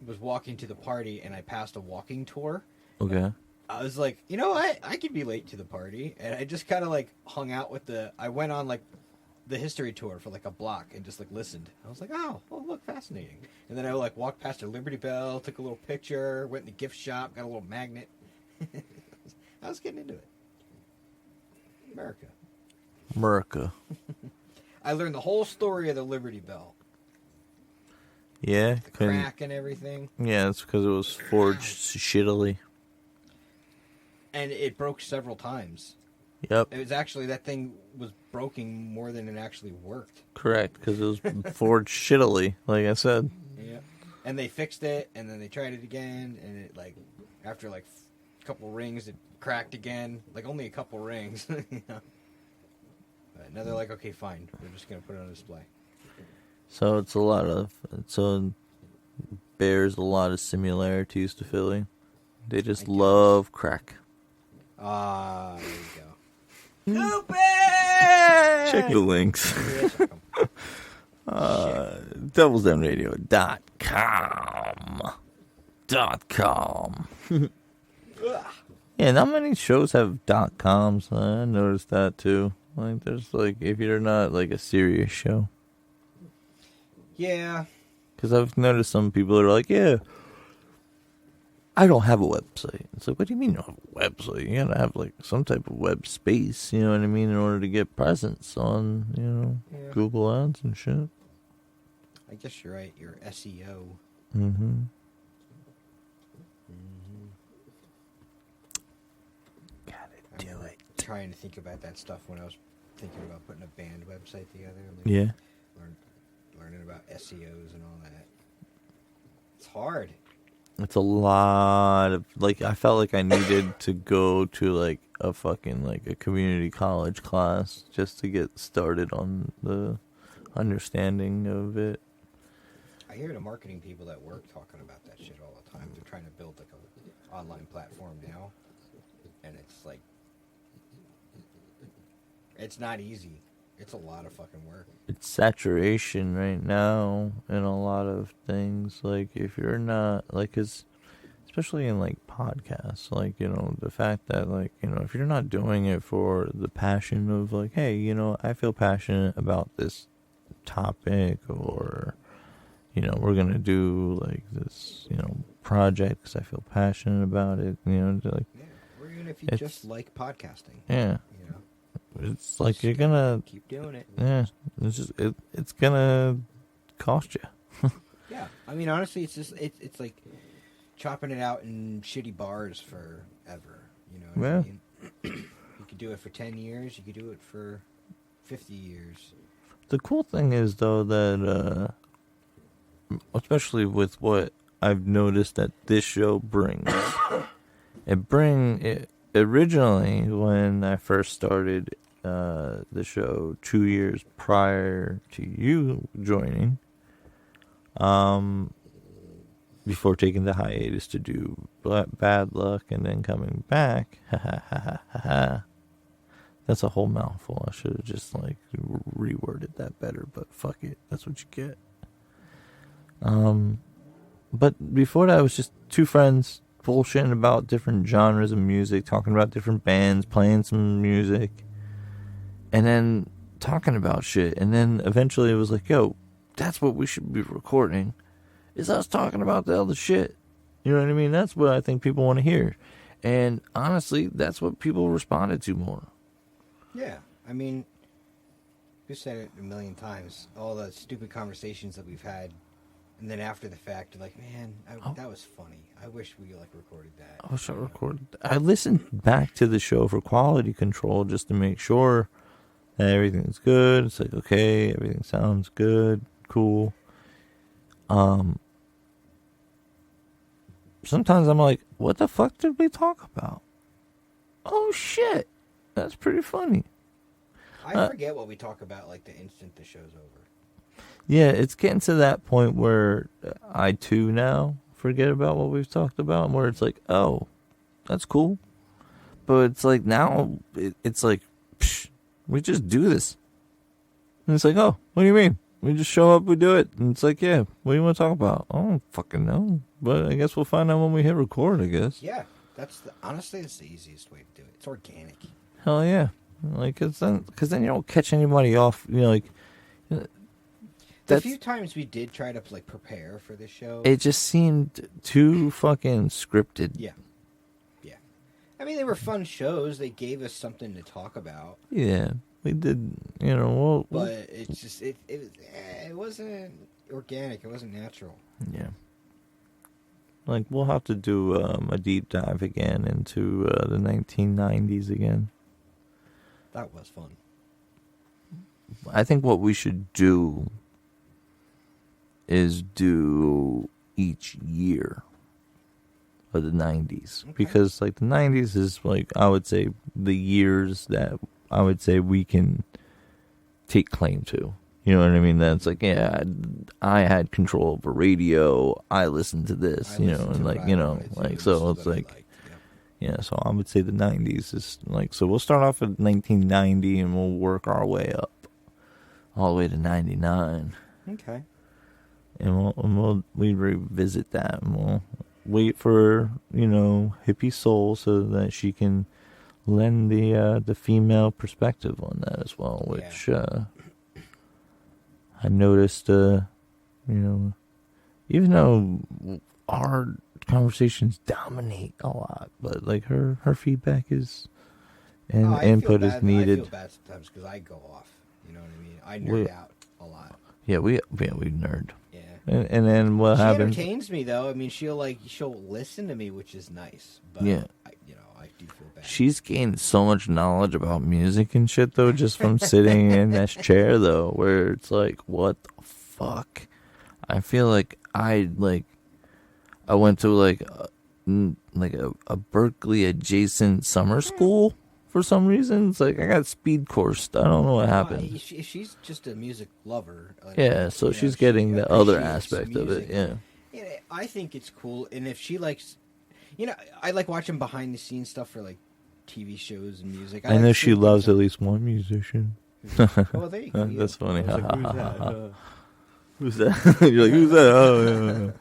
S2: was walking to the party, and I passed a walking tour.
S1: Okay.
S2: I was like, you know what? I could be late to the party. And I just kind of, like, hung out with I went on, like, the history tour for, like, a block and just, like, listened. I was like, oh, well, look, fascinating. And then I, like, walked past a Liberty Bell, took a little picture, went in the gift shop, got a little magnet. I was getting into it. America.
S1: I
S2: learned the whole story of the Liberty Bell.
S1: Yeah.
S2: The crack and everything.
S1: Yeah, it's because it was forged shittily.
S2: And it broke several times.
S1: Yep.
S2: It was actually, that thing was broken more than it actually worked.
S1: Correct, because it was forged shittily, like I said.
S2: Yeah. And they fixed it, and then they tried it again, and it, like, after, like, a couple rings, it cracked again. Like, only a couple rings. But now they're like, okay, fine. We're just going to put it on display.
S1: So it bears a lot of similarities to Philly. They just love crack.
S2: Ah, there you go.
S1: Check the links. DevilsDownRadio.com. Yeah, not many shows have .coms. I noticed that too. Like, there's like, if you're not like a serious show.
S2: Yeah.
S1: Because I've noticed some people are like, yeah, I don't have a website. It's like, what do you mean you don't have a website? You gotta have like some type of web space, you know what I mean, in order to get presence on, Google Ads and shit.
S2: I guess you're right. Your SEO.
S1: Mm-hmm. Gotta do it.
S2: Trying to think about that stuff when I was thinking about putting a band website together. Like,
S1: Yeah.
S2: Learning about SEOs and all that. It's hard.
S1: It's a lot of, like, I felt like I needed to go to, like, a fucking, like, a community college class just to get started on the understanding of it.
S2: I hear the marketing people at work talking about that shit all the time. They're trying to build, like, a online platform now. And it's, like, it's not easy. It's a lot of fucking work.
S1: It's saturation right now in a lot of things. Like, if you're not, like, 'cause especially in, like, podcasts, like, the fact that, like, if you're not doing it for the passion of, like, hey, I feel passionate about this topic, or, we're going to do, like, this, project because I feel passionate about it, like,
S2: Yeah, or even if you just like podcasting.
S1: Yeah. It's like, you're gonna
S2: keep doing it.
S1: Yeah, it's just it's gonna cost you.
S2: Yeah, I mean, honestly, it's just it's like chopping it out in shitty bars forever. You know what I mean? You could do it for 10 years. You could do it for 50 years.
S1: The cool thing is, though, that especially with what I've noticed that this show brings, it originally, when I first started the show 2 years prior to you joining, before taking the hiatus to do Bad Luck and then coming back, that's a whole mouthful. I should have just, like, reworded that better, but fuck it, that's what you get. But before that, it was just two friends bullshitting about different genres of music, talking about different bands, playing some music, and then talking about shit. And then eventually it was like, yo, that's what we should be recording, is us talking about the other shit. You know what I mean? That's what I think people want to hear. And honestly, that's what people responded to more.
S2: Yeah. I mean, we've said it a million times. All the stupid conversations that we've had. And then after the fact, you're like, man, that was funny. I wish we recorded that.
S1: I wish I recorded. I listened back to the show for quality control just to make sure that everything's good. It's like, okay, everything sounds good, cool. Sometimes I'm like, what the fuck did we talk about? Oh shit, that's pretty funny.
S2: I forget what we talk about like the instant the show's over.
S1: Yeah, it's getting to that point where I too now forget about what we've talked about, where it's like, oh, that's cool. But it's like now, it's like, psh, we just do this. And it's like, oh, what do you mean? We just show up, we do it. And it's like, yeah, what do you want to talk about? I don't fucking know. But I guess we'll find out when we hit record, I guess.
S2: Yeah, honestly, it's the easiest way to do it. It's organic.
S1: Hell yeah. Like, cause then you don't catch anybody off, you know, like...
S2: The few times we did try to like prepare for this show,
S1: it just seemed too fucking scripted.
S2: Yeah. I mean, they were fun shows. They gave us something to talk about.
S1: Yeah, we did. You know,
S2: but it's just it wasn't organic. It wasn't natural.
S1: Yeah. Like we'll have to do a deep dive again into the 1990s again.
S2: That was fun.
S1: I think what we should do is do each year of the 90s. Okay. Because, like, the 90s is, like, I would say the years that I would say we can take claim to. You know what I mean? That's like, yeah, I had control over radio. I listened to this, you know, and, like, you know, like, so it's like, yeah, so I would say the 90s is, like, so we'll start off at 1990 and we'll work our way up all the way to 99.
S2: Okay.
S1: And we revisit that, and we'll wait for, you know, Hippie Soul so that she can lend the female perspective on that as well, which I noticed, you know, even though our conversations dominate a lot, but like her feedback is and input is needed.
S2: I feel bad sometimes because I go off. You know what I mean? I nerd out a lot.
S1: Yeah, we nerd. Yeah. And then what happens?
S2: She entertains me though. I mean, she'll listen to me, which is nice. But
S1: yeah.
S2: I do feel bad.
S1: She's gained so much knowledge about music and shit though, just from sitting in this chair though, where it's like, what the fuck? I feel like I went to like a Berkeley adjacent summer school for some reason. It's like I got speed coursed. I don't know what happened.
S2: She's just a music lover.
S1: Yeah, so she's getting the other aspect of it. Yeah.
S2: I think it's cool, and if she likes, you know, I like watching behind the scenes stuff for like TV shows and music.
S1: I know she loves at least one musician.
S2: Oh, there you go.
S1: That's funny. Like, who's that? You're like, who's that?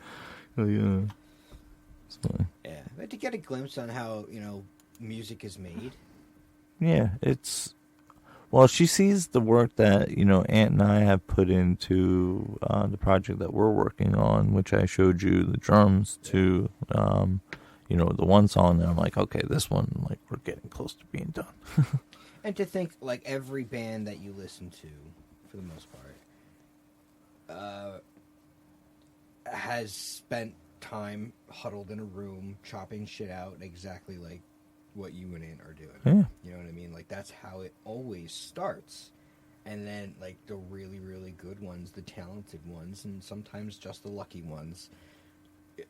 S1: Oh, yeah.
S2: Yeah, but to get a glimpse on how, you know, music is made.
S1: Yeah, well, she sees the work that, you know, Aunt and I have put into the project that we're working on, which I showed you the drums to, you know, the one song that I'm like, okay, this one, like, we're getting close to being done.
S2: And to think, like, every band that you listen to, for the most part, has spent time huddled in a room chopping shit out exactly like what you and Aunt are doing.
S1: Yeah.
S2: You know what I mean? Like, that's how it always starts. And then, like, the really, really good ones, the talented ones, and sometimes just the lucky ones,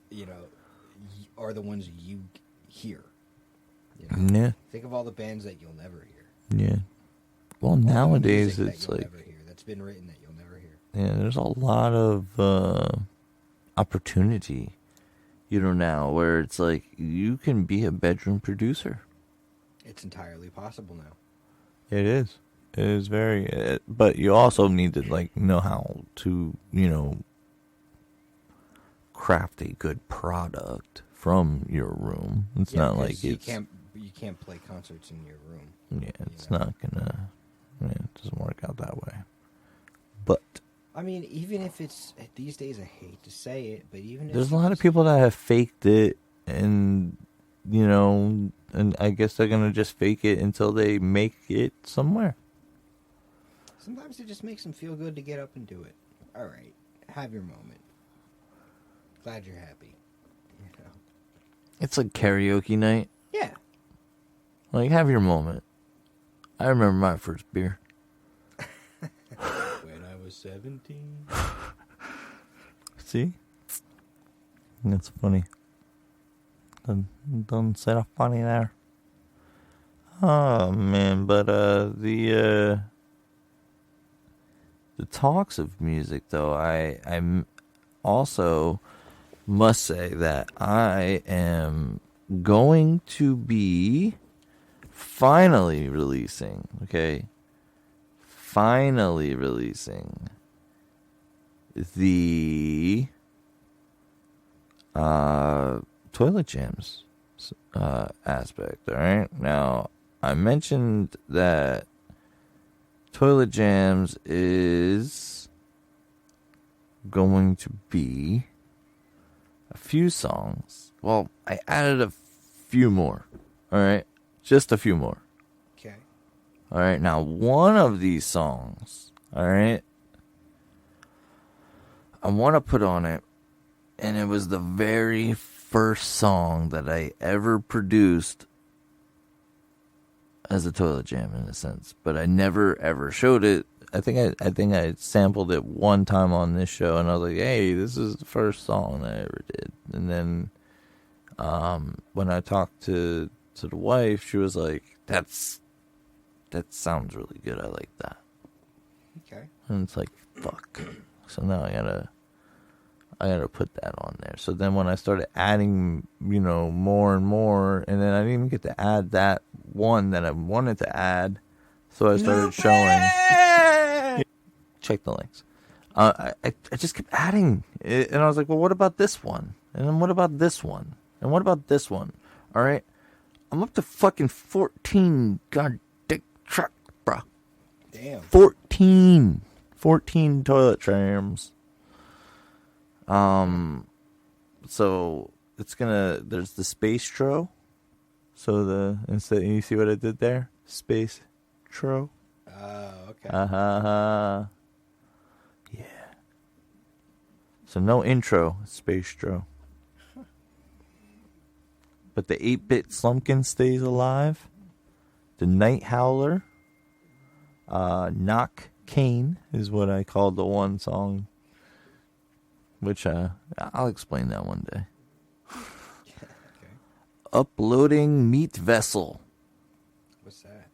S2: you know, are the ones you hear. You know?
S1: Yeah.
S2: Think of all the bands that you'll never hear.
S1: Yeah. Well, all nowadays it's like...
S2: never hear, that's been written that you'll never hear.
S1: Yeah, there's a lot of opportunity, you know, now where it's like you can be a bedroom producer.
S2: It's entirely possible now.
S1: It is. It is very, but you also need to like know how to, you know, craft a good product from your room. It's not like
S2: you can't play concerts in your room.
S1: Yeah, it's not gonna. Yeah, it doesn't work out that way. But
S2: I mean, even if it's these days, I hate to say it, but even if
S1: There's a lot of people that have faked it, and and I guess they're gonna just fake it until they make it somewhere.
S2: Sometimes it just makes them feel good to get up and do it. All right, have your moment. Glad you're happy.
S1: It's like karaoke night.
S2: Yeah.
S1: Like, have your moment. I remember my first beer.
S2: When I was 17.
S1: See? That's funny. Don't say a funny there. Oh, man. But the talks of music, though, I'm also must say that I am going to be finally releasing the Toilet Jams aspect. All right, now I mentioned that Toilet Jams is going to be a few songs. Well, I added a few more. All right, just a few more.
S2: Okay.
S1: All right, now one of these songs, all right, I want to put on it, and it was the very first song that I ever produced as a Toilet Jam, in a sense, but I never ever showed it. I think I sampled it one time on this show, and I was like, "Hey, this is the first song that I ever did." And then, when I talked to the wife, she was like, "That sounds really good. I like that."
S2: Okay.
S1: And it's like, fuck. So now I gotta put that on there. So then when I started adding, more and more, and then I didn't even get to add that one that I wanted to add, so I started showing. Check the links. I just kept adding, and I was like, well, what about this one? And then what about this one? And what about this one? All right, I'm up to fucking 14 god dick truck, bro.
S2: Damn.
S1: 14 toilet trams. So it's there's the space tro. So instead, you see what I did there? Space tro.
S2: Oh, okay.
S1: Yeah. So no intro, space tro. But the 8-bit Slumpkin stays alive. The Night Howler. Knock Kane is what I called the one song. Which I'll explain that one day.
S2: Okay.
S1: Uploading Meat Vessel.
S2: What's that?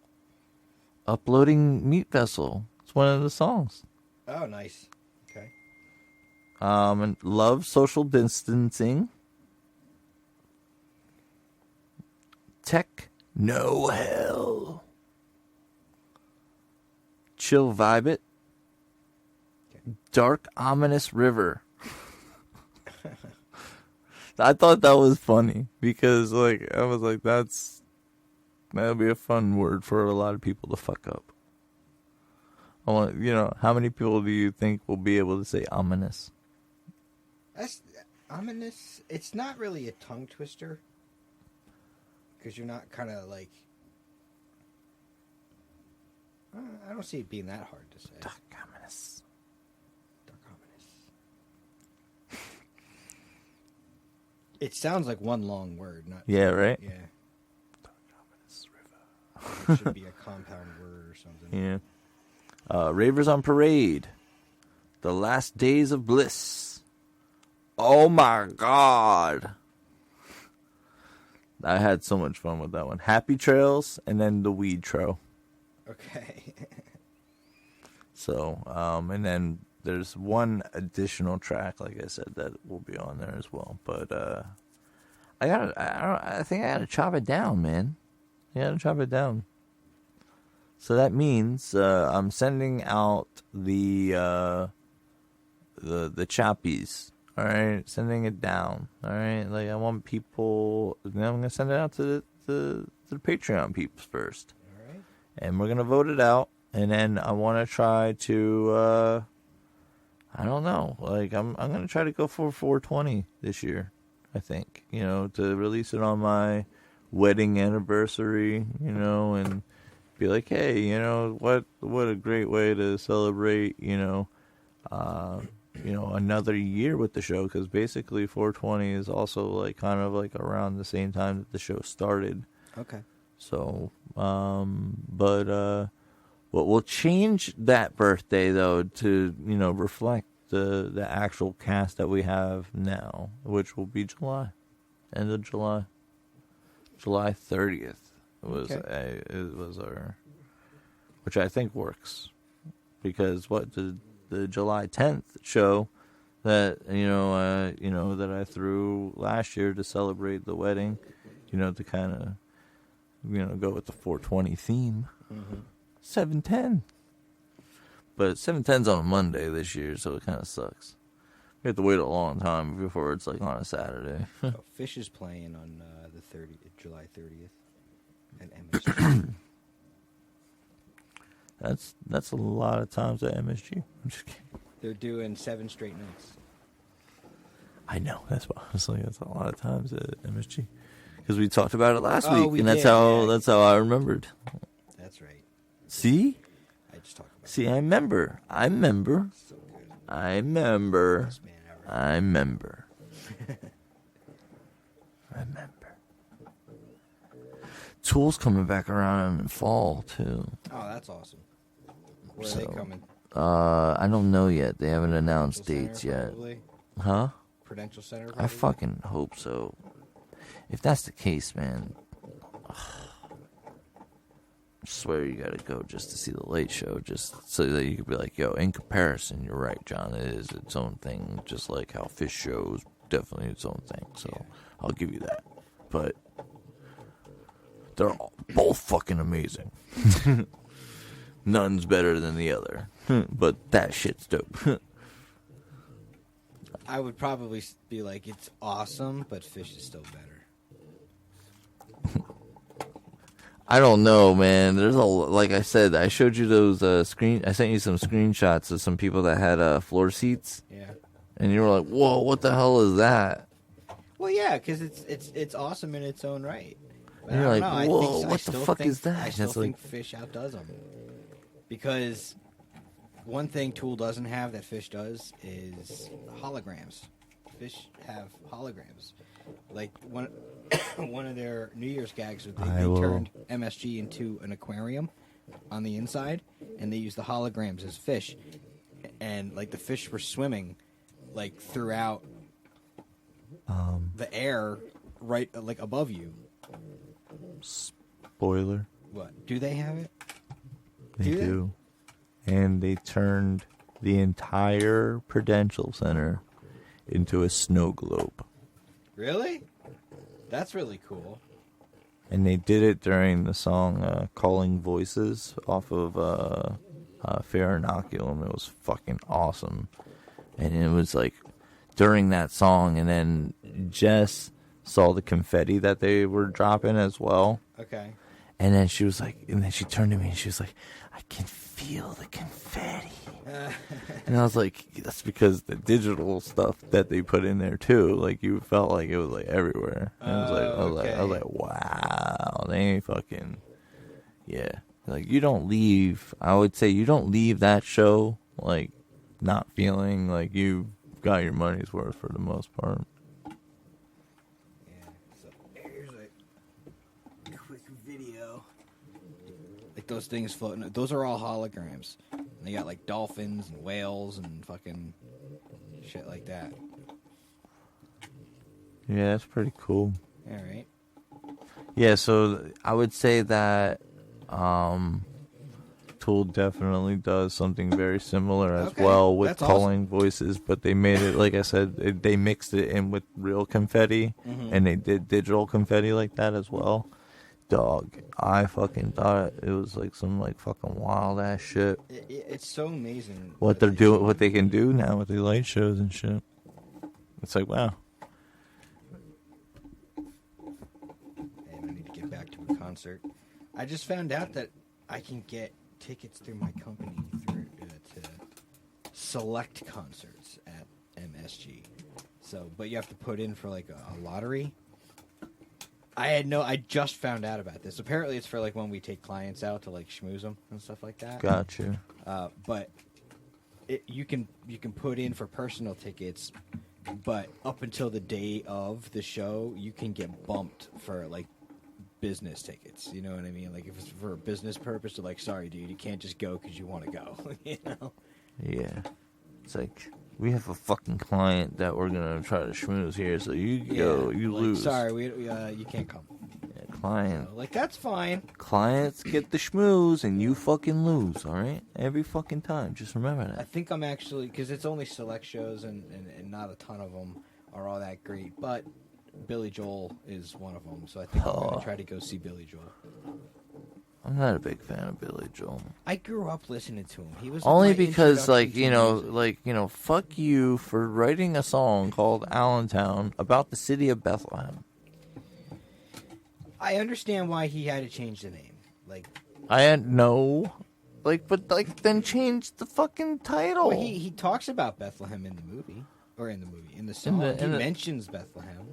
S1: Uploading Meat Vessel. It's one of the songs.
S2: Oh, nice. Okay.
S1: And Love Social Distancing. Tech No Hell. Chill Vibe It.
S2: Okay.
S1: Dark Ominous River. I thought that was funny because, I was like, that'll be a fun word for a lot of people to fuck up. I want, how many people do you think will be able to say ominous?
S2: That's ominous. It's not really a tongue twister because you're not kind of like. I don't see it being that hard to say.
S1: Dark ominous.
S2: It sounds like one long word, not
S1: Yeah, right?
S2: Yeah.
S1: Dark ominous river.
S2: It should be a compound word or something.
S1: Yeah. Ravers on Parade. The Last Days of Bliss. Oh my God. I had so much fun with that one. Happy Trails and then the Weed Tro.
S2: Okay.
S1: So, and then there's one additional track, like I said, that will be on there as well. But I think I gotta chop it down, man. I gotta chop it down. So that means I'm sending out the choppies. All right, sending it down. All right, like I want people. Then I'm gonna send it out to the Patreon peeps first.
S2: All right.
S1: And we're gonna vote it out. And then I want to try to I don't know. Like I'm gonna try to go for 420 this year. I think to release it on my wedding anniversary. And be like, hey, what a great way to celebrate. Another year with the show, because basically 420 is also like kind of like around the same time that the show started.
S2: Okay.
S1: So, but we'll change that birthday though to reflect the actual cast that we have now, which will be end of July, July 30th. It was our, which I think works, because the July 10th show that that I threw last year to celebrate the wedding, to kind of go with the 420 theme. 710, but 710's on a Monday this year, so it kind of sucks. We have to wait a long time before it's like on a Saturday.
S2: Fish is playing on July 30th at MSG.
S1: That's a lot of times at MSG. I'm just kidding.
S2: They're doing 7 straight nights.
S1: I know. That's why I was like, that's a lot of times at MSG, because we talked about it last week, and that's how I remembered.
S2: That's right.
S1: See,
S2: I just talked about.
S1: See, I remember.
S2: So good.
S1: I remember.
S2: Best man ever.
S1: I remember. Tool's coming back around in fall too.
S2: Oh, that's awesome. Where are they coming?
S1: I don't know yet. They haven't announced
S2: Prudential
S1: dates
S2: Center,
S1: yet.
S2: probably?
S1: Huh?
S2: Prudential Center.
S1: I
S2: Probably?
S1: fucking hope so. If that's the case, man, I swear you gotta go just to see the late show, just so that you could be like, yo, in comparison, you're right, John. It is its own thing, just like how Fish show is definitely its own thing. So I'll give you that. But they're both fucking amazing. None's better than the other. But that shit's dope.
S2: I would probably be like, it's awesome, but Fish is still better.
S1: I don't know, man. There's like I said, I showed you those I sent you some screenshots of some people that had floor seats.
S2: Yeah.
S1: And you were like, whoa, what the hell is that?
S2: Well, yeah, because it's awesome in its own right. But
S1: And you're
S2: I
S1: like,
S2: don't know.
S1: whoa, what the fuck is that?
S2: I still
S1: It's
S2: think
S1: like,
S2: Fish outdoes them. Because one thing Tool doesn't have that Fish does is holograms. Fish have holograms. Like one of their New Year's gags was they turned MSG into an aquarium on the inside, and they used the holograms as fish. And like the fish were swimming like throughout the air right like above you.
S1: Spoiler.
S2: What? Do they have it?
S1: They do. And they turned the entire Prudential Center into a snow globe.
S2: Really? That's really cool.
S1: And they did it during the song Calling Voices off of Fair Inoculum. It was fucking awesome. And it was like during that song, and then Jess saw the confetti that they were dropping as well.
S2: Okay.
S1: And then she was like, and then she turned to me and she was like, I can feel the confetti. And I was like, that's because the digital stuff that they put in there too. Like you felt like it was like everywhere. And I was like, wow, they ain't fucking, yeah. Like you don't leave. I would say you don't leave that show like not feeling like you got your money's worth for the most part.
S2: Yeah. So here's a quick video. Like those things floating. Those are all holograms. And they got like dolphins and whales and fucking shit like that.
S1: Yeah, that's pretty cool.
S2: All right.
S1: Yeah, so I would say that Tool definitely does something very similar as well with calling voices, but they made it, like I said, they mixed it in with real confetti, and they did digital confetti like that as well. Dog, I fucking thought it was like some like fucking wild ass shit.
S2: It's so amazing
S1: what they're doing, what they can do now with the light shows and shit. It's like, wow.
S2: And I need to get back to a concert. I just found out that I can get tickets through my company to select concerts at MSG. So, but you have to put in for like a lottery. I just found out about this. Apparently, it's for like when we take clients out to like schmooze them and stuff like that.
S1: Gotcha.
S2: But you can put in for personal tickets, but up until the day of the show, you can get bumped for like business tickets. You know what I mean? Like if it's for a business purpose, they're like, sorry, dude, you can't just go because you want to go. You know?
S1: Yeah. It's like, we have a fucking client that we're going to try to schmooze here, so you go, you
S2: like,
S1: lose.
S2: Sorry, you can't come.
S1: Yeah, client.
S2: So, like, that's fine.
S1: Clients get the schmooze, and you fucking lose, all right? Every fucking time. Just remember that.
S2: I think I'm actually, because it's only select shows and not a ton of them are all that great, but Billy Joel is one of them, so I think I'm going to try to go see Billy Joel.
S1: I'm not a big fan of Billy Joel.
S2: I grew up listening to him. He was
S1: only
S2: my
S1: because,
S2: introduction to music.
S1: fuck you for writing a song called Allentown about the city of Bethlehem.
S2: I understand why he had to change the name. Like,
S1: then change the fucking title.
S2: well, he talks about Bethlehem in the song. He mentions Bethlehem.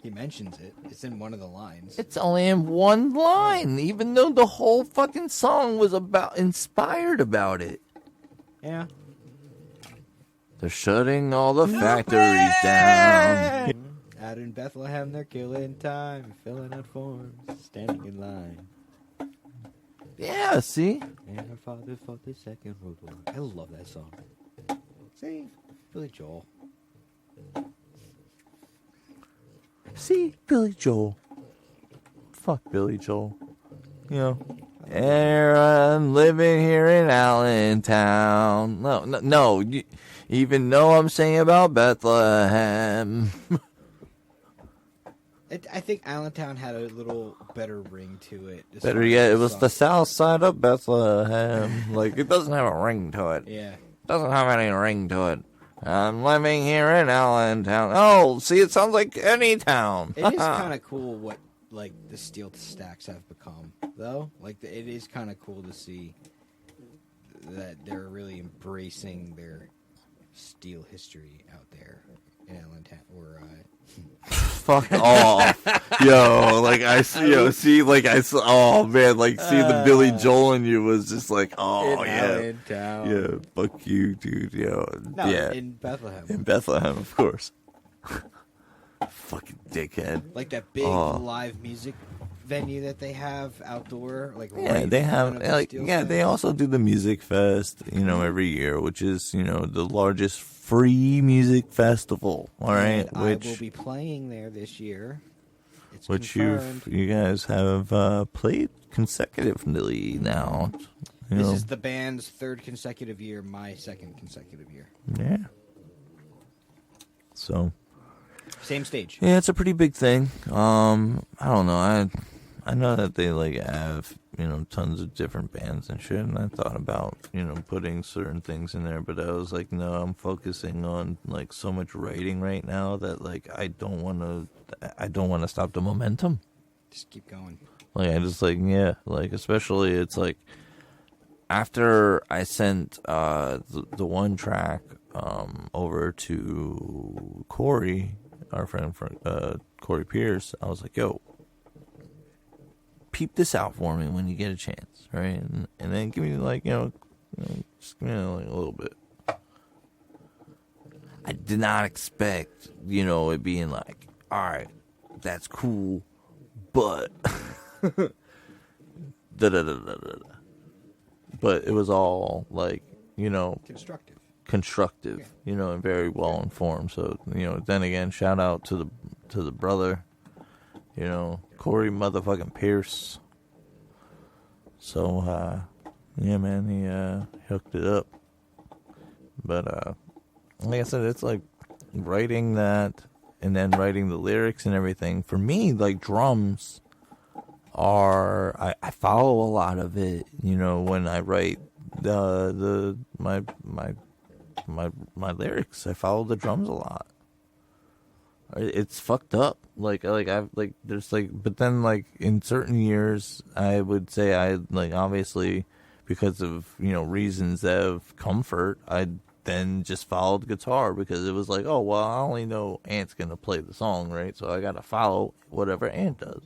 S2: He mentions it. It's in one of the lines.
S1: It's only in one line, even though the whole fucking song was inspired about it.
S2: Yeah.
S1: They're shutting all the factories down.
S2: Out in Bethlehem, they're killing time, filling out forms, standing in line.
S1: Yeah, see?
S2: And our father fought the Second World War. I love that song. See? Billy Joel.
S1: See? Billy Joel. Fuck Billy Joel. You know, Aaron living here in Allentown. No. Even though I'm saying about Bethlehem.
S2: I think Allentown had a little better ring to it.
S1: Better yet, it was the south side of Bethlehem. Like, it doesn't have a ring to it.
S2: Yeah.
S1: Doesn't have any ring to it. I'm living here in Allentown. Oh, see, it sounds like any town.
S2: It is kind of cool what, like, the steel stacks have become, though. Like, it is kind of cool to see that they're really embracing their steel history out there in Allentown. Or,
S1: fuck off. Yo, like, oh, man, like, see the Billy Joel in you was just like, oh, yeah.
S2: Allentown.
S1: Yeah, fuck you, dude, yo.
S2: No,
S1: yeah.
S2: in Bethlehem.
S1: In Bethlehem, of course. Fucking dickhead.
S2: Like that big live music venue that they have outdoor, like
S1: yeah,
S2: right
S1: they have they
S2: stacks.
S1: also do the music fest, every year, which is the largest free music festival. All right,
S2: I will be playing there this year. It's
S1: which
S2: confirmed.
S1: you guys have played consecutively now.
S2: This is the band's third consecutive year, my second consecutive year.
S1: Yeah. So.
S2: Same stage.
S1: Yeah, it's a pretty big thing. I don't know. I know that they have tons of different bands and shit, and I thought about putting certain things in there, but I was like, no, I'm focusing on like so much writing right now that like I don't want to stop the momentum.
S2: Just keep going.
S1: Like I just especially it's like after I sent the one track over to Corey, our friend Corey Pierce, I was like, yo, peep this out for me when you get a chance, right? And then give me just give me like a little bit. I did not expect, it being like, all right, that's cool, but but it was all like, constructive, and very well informed. So, then again, shout out to the brother, Corey motherfucking Pierce. So, yeah, man, he hooked it up. But, like I said, it's like writing that and then writing the lyrics and everything. For me, like drums are, I follow a lot of it, when I write my lyrics. I follow the drums a lot. It's fucked up. But then in certain years, I would say I obviously because of reasons of comfort, I then just followed guitar because it was like, oh, well, I only know Ant's going to play the song, right? So I got to follow whatever Ant does.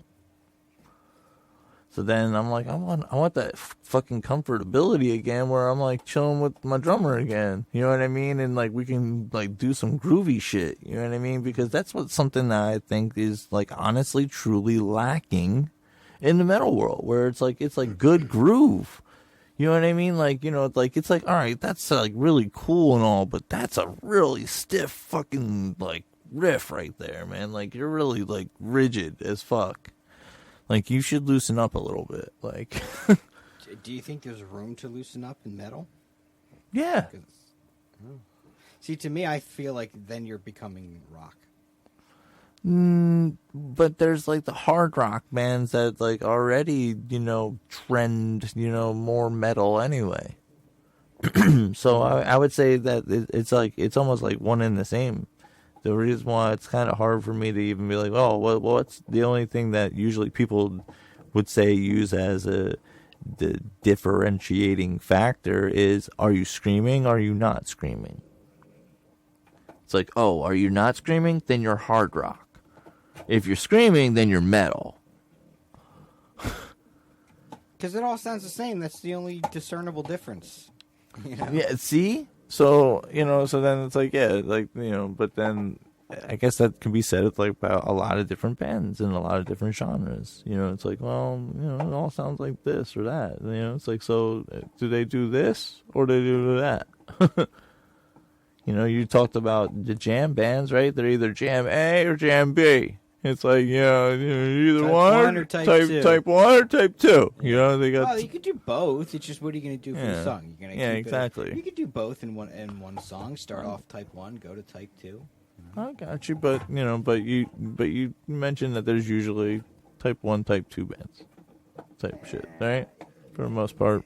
S1: So then I'm like, I want that fucking comfortability again where I'm like chilling with my drummer again. You know what I mean? And like we can like do some groovy shit. You know what I mean? Because that's something that I think is like honestly truly lacking in the metal world, where it's like good groove. You know what I mean? Like, you know, it's like, all right, that's like really cool and all, but that's a really stiff fucking like riff right there, man. Like you're really like rigid as fuck. Like, you should loosen up a little bit. Like,
S2: do you think there's room to loosen up in metal?
S1: Yeah.
S2: See, to me, I feel like then you're becoming rock.
S1: But there's like the hard rock bands that like already, you know, trend, you know, more metal anyway. So I would say that it's like, it's almost like one and the same. The reason why it's kind of hard for me to even be like, oh, well, what's the only thing that usually people would say use as the differentiating factor is, are you screaming? Are you not screaming? It's like, oh, are you not screaming? Then you're hard rock. If you're screaming, then you're metal.
S2: Because it all sounds the same. That's the only discernible difference. You know?
S1: Yeah, see? So, you know, so then it's like, yeah, like, you know, but then I guess that can be said it's like about a lot of different bands and a lot of different genres. You know, it's like, well, you know, it all sounds like this or that. You know, it's like, so do they do this or do they do that? You know, you talked about the jam bands, right? They're either jam A or jam B. It's like, yeah, you know, either
S2: type
S1: one
S2: or type 2.
S1: Type 1 or type 2. You know, they got.
S2: Well, you could do both. It's just what are you going to do for the song? You're gonna keep
S1: exactly.
S2: You could do both in one song. Start off type 1, go to type 2.
S1: I got you, but you know, but you mentioned that there's usually type 1, type 2 bands, type shit, right? For the most part.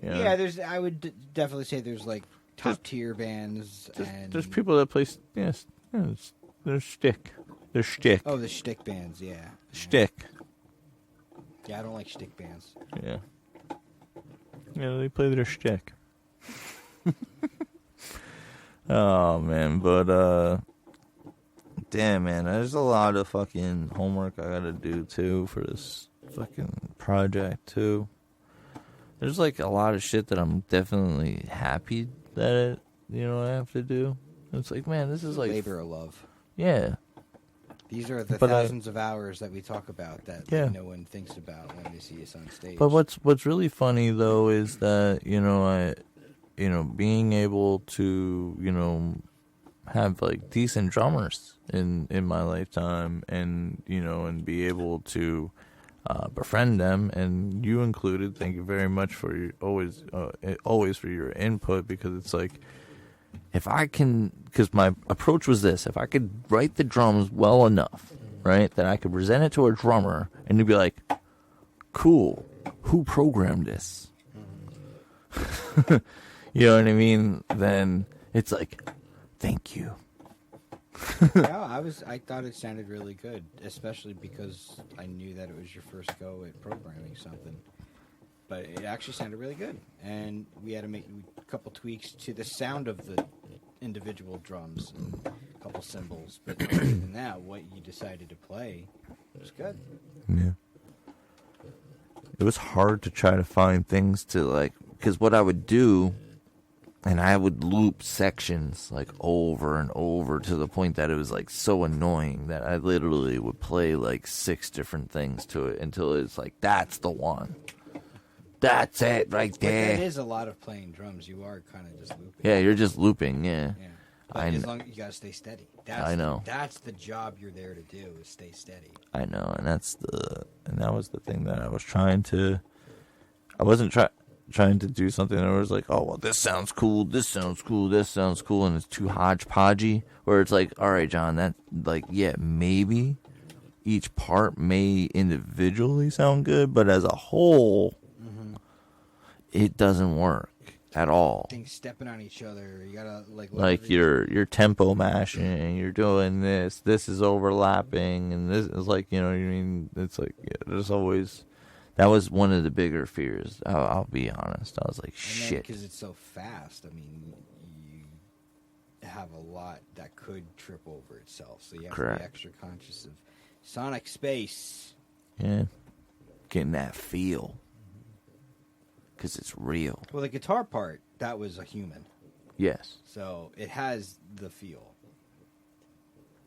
S2: Yeah, I would definitely say there's like top tier bands, and
S1: there's people that play. Yes, there's shtick. There's shtick.
S2: Oh, the shtick bands, yeah.
S1: Shtick.
S2: Yeah, I don't like shtick bands.
S1: Yeah. Yeah, they play their shtick. Oh man, but damn man, there's a lot of fucking homework I gotta do too for this fucking project too. There's like a lot of shit that I'm definitely happy that I have to do. It's like, man, this is like
S2: labor of love.
S1: Yeah.
S2: These are the thousands of hours that we talk about that no one thinks about when they see us on stage.
S1: But what's really funny though is that being able to have like decent drummers in my lifetime, and and be able to befriend them, and you included. Thank you very much for your always for your input, because it's like, if I can, because my approach was this: if I could write the drums well enough, right, that I could present it to a drummer and he'd be like, cool, who programmed this? You know what I mean? Then it's like, thank you.
S2: Yeah, I thought it sounded really good, especially because I knew that it was your first go at programming something. But it actually sounded really good, and we had to make a couple tweaks to the sound of the individual drums and a couple cymbals. But other than that, what you decided to play was good.
S1: Yeah. It was hard to try to find things to like, because what I would do, and I would loop sections like over and over to the point that it was like so annoying that I literally would play like 6 different things to it until it's like, that's the one. That's it right there.
S2: But that is a lot of playing drums. You are kind of just looping.
S1: Yeah, you're just looping, yeah.
S2: As long as you got to stay steady.
S1: I know.
S2: That's the job you're there to do, is stay steady.
S1: I know, and that was the thing that I was trying to. I wasn't trying to do something that was like, oh well, this sounds cool, this sounds cool, this sounds cool, and it's too hodgepodgey. Where it's like, all right, John, that like, yeah, maybe each part may individually sound good, but as a whole, it doesn't work at all.
S2: Things stepping on each other. You gotta
S1: like you're tempo mashing. You're doing this. This is overlapping, and this is like, you know what I mean. It's like, yeah, there's always That was one of the bigger fears. I'll be honest. I was like,
S2: And
S1: shit.
S2: because it's so fast, I mean, you have a lot that could trip over itself. So you have to be extra conscious of sonic space.
S1: Yeah. Getting that feel. Because it's real.
S2: Well, the guitar part, that was a human.
S1: Yes.
S2: So it has the feel.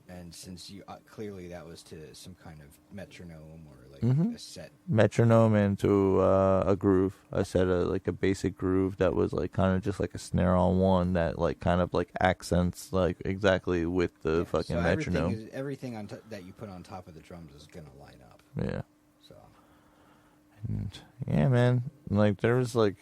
S2: And since you clearly that was to some kind of metronome or like a set
S1: metronome and to a groove. I said like a basic groove that was like kind of just like a snare on one that like kind of like accents like exactly with the fucking metronome.
S2: Everything on that you put on top of the drums is gonna line up.
S1: Yeah.
S2: So.
S1: And yeah, man. Like there was like.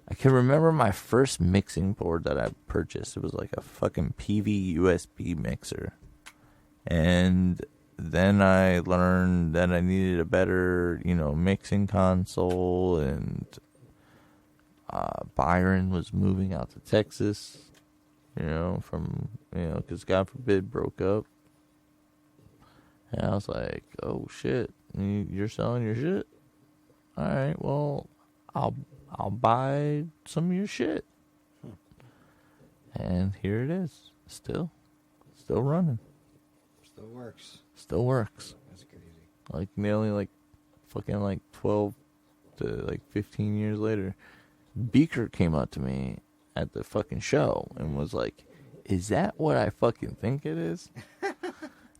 S1: I can remember my first mixing board that I purchased. It was like a fucking PV USB mixer. And then I learned that I needed a better, mixing console. And Byron was moving out to Texas, because God forbid broke up. And I was like, oh shit, you're selling your shit? All right, well, I'll buy some of your shit. And here it is. Still running.
S2: Still works. That's crazy.
S1: Like nearly fucking 12 to 15 years later. Beaker came up to me at the fucking show and was like, is that what I fucking think it is? And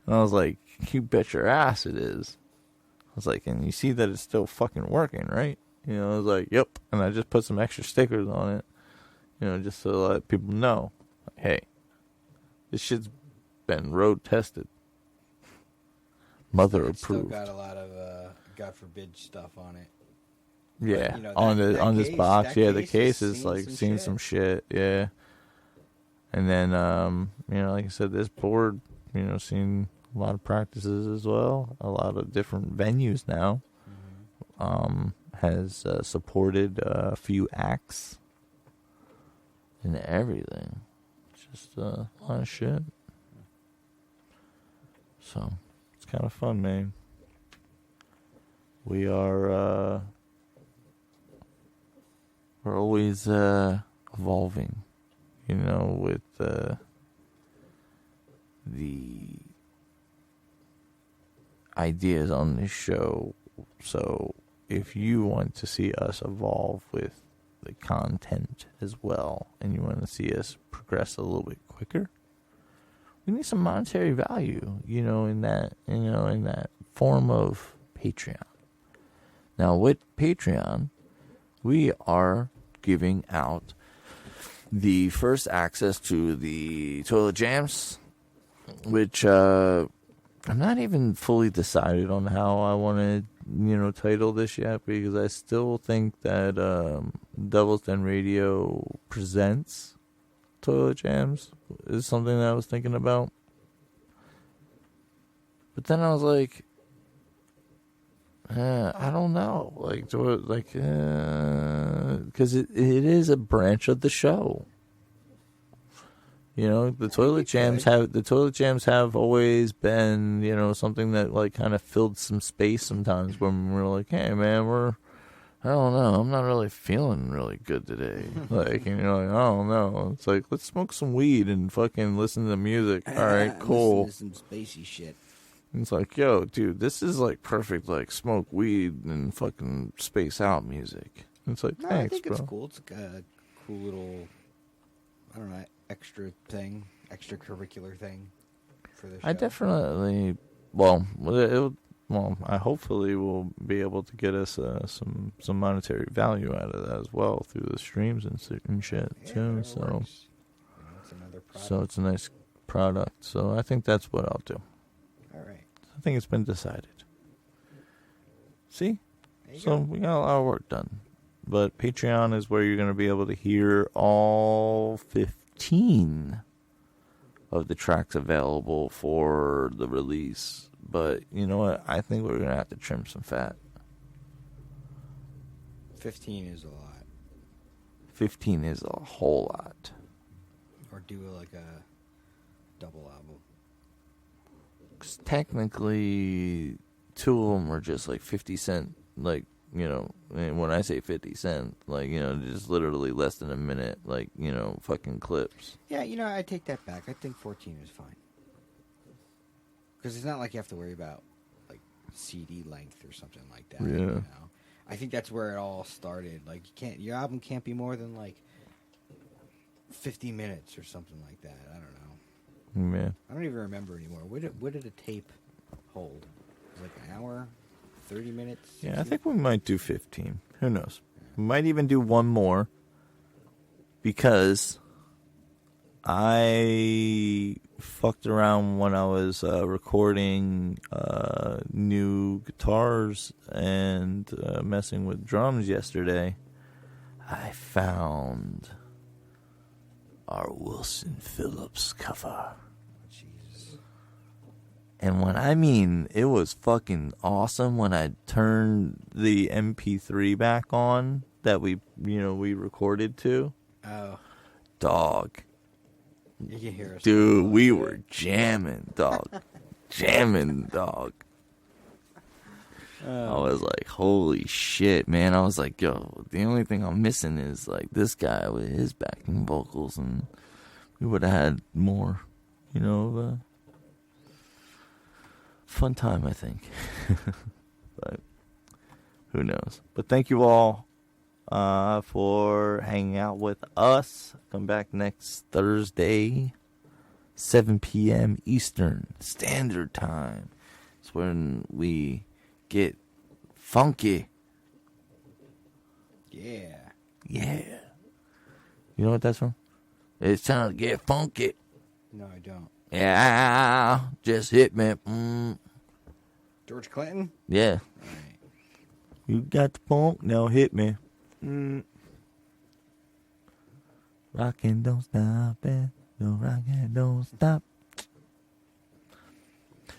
S1: I was like, you bet your ass it is. I was like, and you see that it's still fucking working, right? I was like, yep. And I just put some extra stickers on it, just to let people know, hey, this shit's been road tested. Mother approved.
S2: Still got a lot of, God forbid stuff on it.
S1: Yeah,
S2: but,
S1: on this box. Yeah, the case is
S2: seen
S1: some shit. Yeah. And then, like I said, this board, seen a lot of practices as well. A lot of different venues now. Has supported a few acts and everything. Just a lot of shit. So, it's kind of fun, man. We are, we're always evolving, with the ideas on this show. So, if you want to see us evolve with the content as well, and you want to see us progress a little bit quicker, we need some monetary value, in that form of Patreon. Now, with Patreon, we are giving out the first access to the Toilet Jams, which I'm not even fully decided on how I want to title this yet, because I still think that Devil's Den Radio presents Toilet Jams is something that I was thinking about. But then I was like, I don't know, because it is a branch of the show. The Toilet Jams have always been, something that kind of filled some space sometimes when we're like, hey man, I don't know, I'm not really feeling really good today. I don't know. It's like, let's smoke some weed and fucking listen to music. All right, cool.
S2: Listen to some spacey shit.
S1: And it's like, yo, dude, this is perfect, smoke weed and fucking space out music. And it's like, thanks,
S2: I think
S1: bro.
S2: it's cool. It's a cool little, I don't know, extracurricular thing for the show.
S1: I definitely, I hopefully will be able to get us some monetary value out of that as well through the streams and certain shit too. So,
S2: it's another product.
S1: So it's a nice product. So I think that's what I'll do.
S2: All right.
S1: I think it's been decided. See?
S2: So
S1: we got a lot of work done. But Patreon is where you're going to be able to hear all 15 of the tracks available for the release. But you know what? I think we're going to have to trim some fat.
S2: 15 is a lot.
S1: 15 is a whole lot.
S2: Or do a double album.
S1: 'Cause technically, 2 of them are just 50 cent like, you know, and when I say 50 cents, like, you know, just literally less than a minute, like, you know, fucking clips.
S2: Yeah, you know, I take that back. I think 14 is fine. Because it's not like you have to worry about, like, CD length or something like that.
S1: Yeah.
S2: You know? I think that's where it all started. Like, your album can't be more than, like, 50 minutes or something like that. I don't know.
S1: Yeah.
S2: I don't even remember anymore. What did a tape hold? It was like an hour? 30 minutes? 60?
S1: Yeah, I think we might do 15. Who knows? We might even do one more because I fucked around when I was recording new guitars and messing with drums yesterday. I found our Wilson Phillips cover.
S2: Jesus.
S1: And when I mean it was fucking awesome when I turned the MP3 back on that we recorded to.
S2: Oh.
S1: Dog.
S2: You can hear us.
S1: Dude, we were jamming, dog. Jamming, dog. I was like, holy shit, man. I was like, yo, the only thing I'm missing is like this guy with his backing vocals, and we would have had more, you know, fun time, I think. But who knows? But thank you all for hanging out with us. Come back next Thursday, 7 p.m. Eastern Standard Time. It's when we get funky.
S2: Yeah.
S1: Yeah. You know what that's from? It's time to get funky.
S2: No, I don't.
S1: Yeah. Just hit me.
S2: George Clinton?
S1: Yeah.
S2: All right.
S1: You got the funk, now hit me. Rockin' don't stop it. No rockin' don't stop.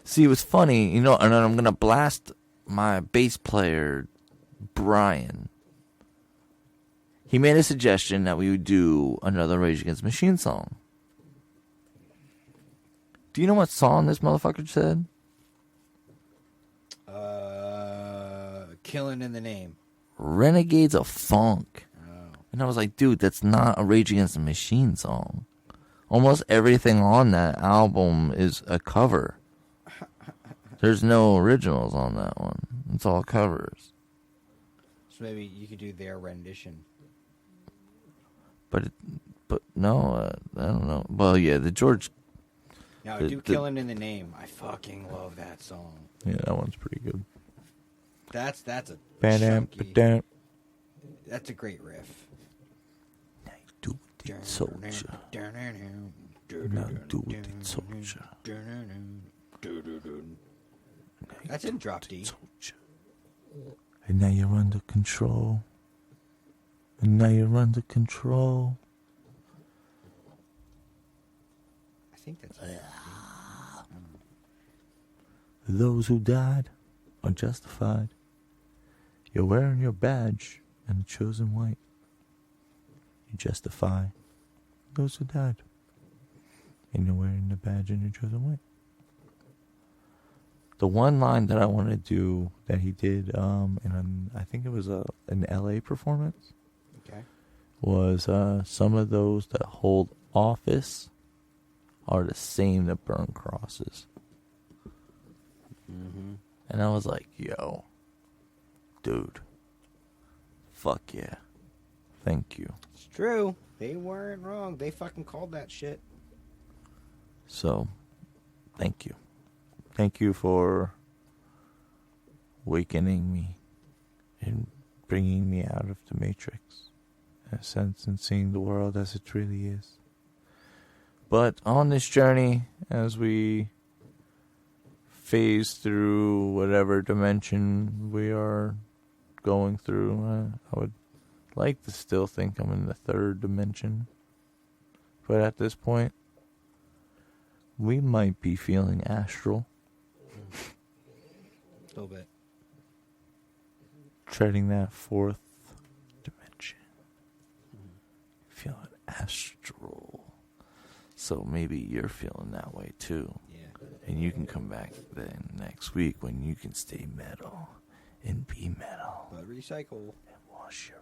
S1: See, it was funny, you know, and I'm going to blast my bass player, Brian. He made a suggestion that we would do another Rage Against the Machine song. Do you know what song this motherfucker said?
S2: Killing in the Name.
S1: Renegades of Funk.
S2: Oh.
S1: And I was like, dude, that's not a Rage Against the Machine song. Almost everything on that album is a cover. There's no originals on that one. It's all covers.
S2: So maybe you could do their rendition.
S1: But no, I don't know. Well, yeah, the George.
S2: Now, do Killing in the Name. I fucking love that song.
S1: Yeah, that one's pretty good.
S2: That's a
S1: Ba-dam,
S2: chunky,
S1: ba-dam.
S2: that's a great riff.
S1: Now do it, soldier. Now do it, soldier.
S2: That's in drop D.
S1: Soldier. And now you're under control. And now you're under control.
S2: I think that's
S1: Those who died are justified. You're wearing your badge and the chosen white. You justify those who died. And you're wearing the badge and your chosen white. The one line that I want to do that he did, in I think it was an LA performance,
S2: okay.
S1: was some of those that hold office are the same that burn crosses.
S2: Mm-hmm.
S1: And I was like, yo, dude, fuck yeah. Thank you.
S2: It's true. They weren't wrong. They fucking called that shit.
S1: So, thank you. Thank you for awakening me and bringing me out of the matrix, in a sense, and seeing the world as it really is. But on this journey, as we phase through whatever dimension we are going through, I would like to still think I'm in the third dimension. But at this point, we might be feeling astral.
S2: A little bit.
S1: Treading that fourth dimension. Feeling astral. So maybe you're feeling that way too.
S2: Yeah.
S1: And you can come back then next week when you can stay metal and be metal.
S2: But recycle.
S1: And wash your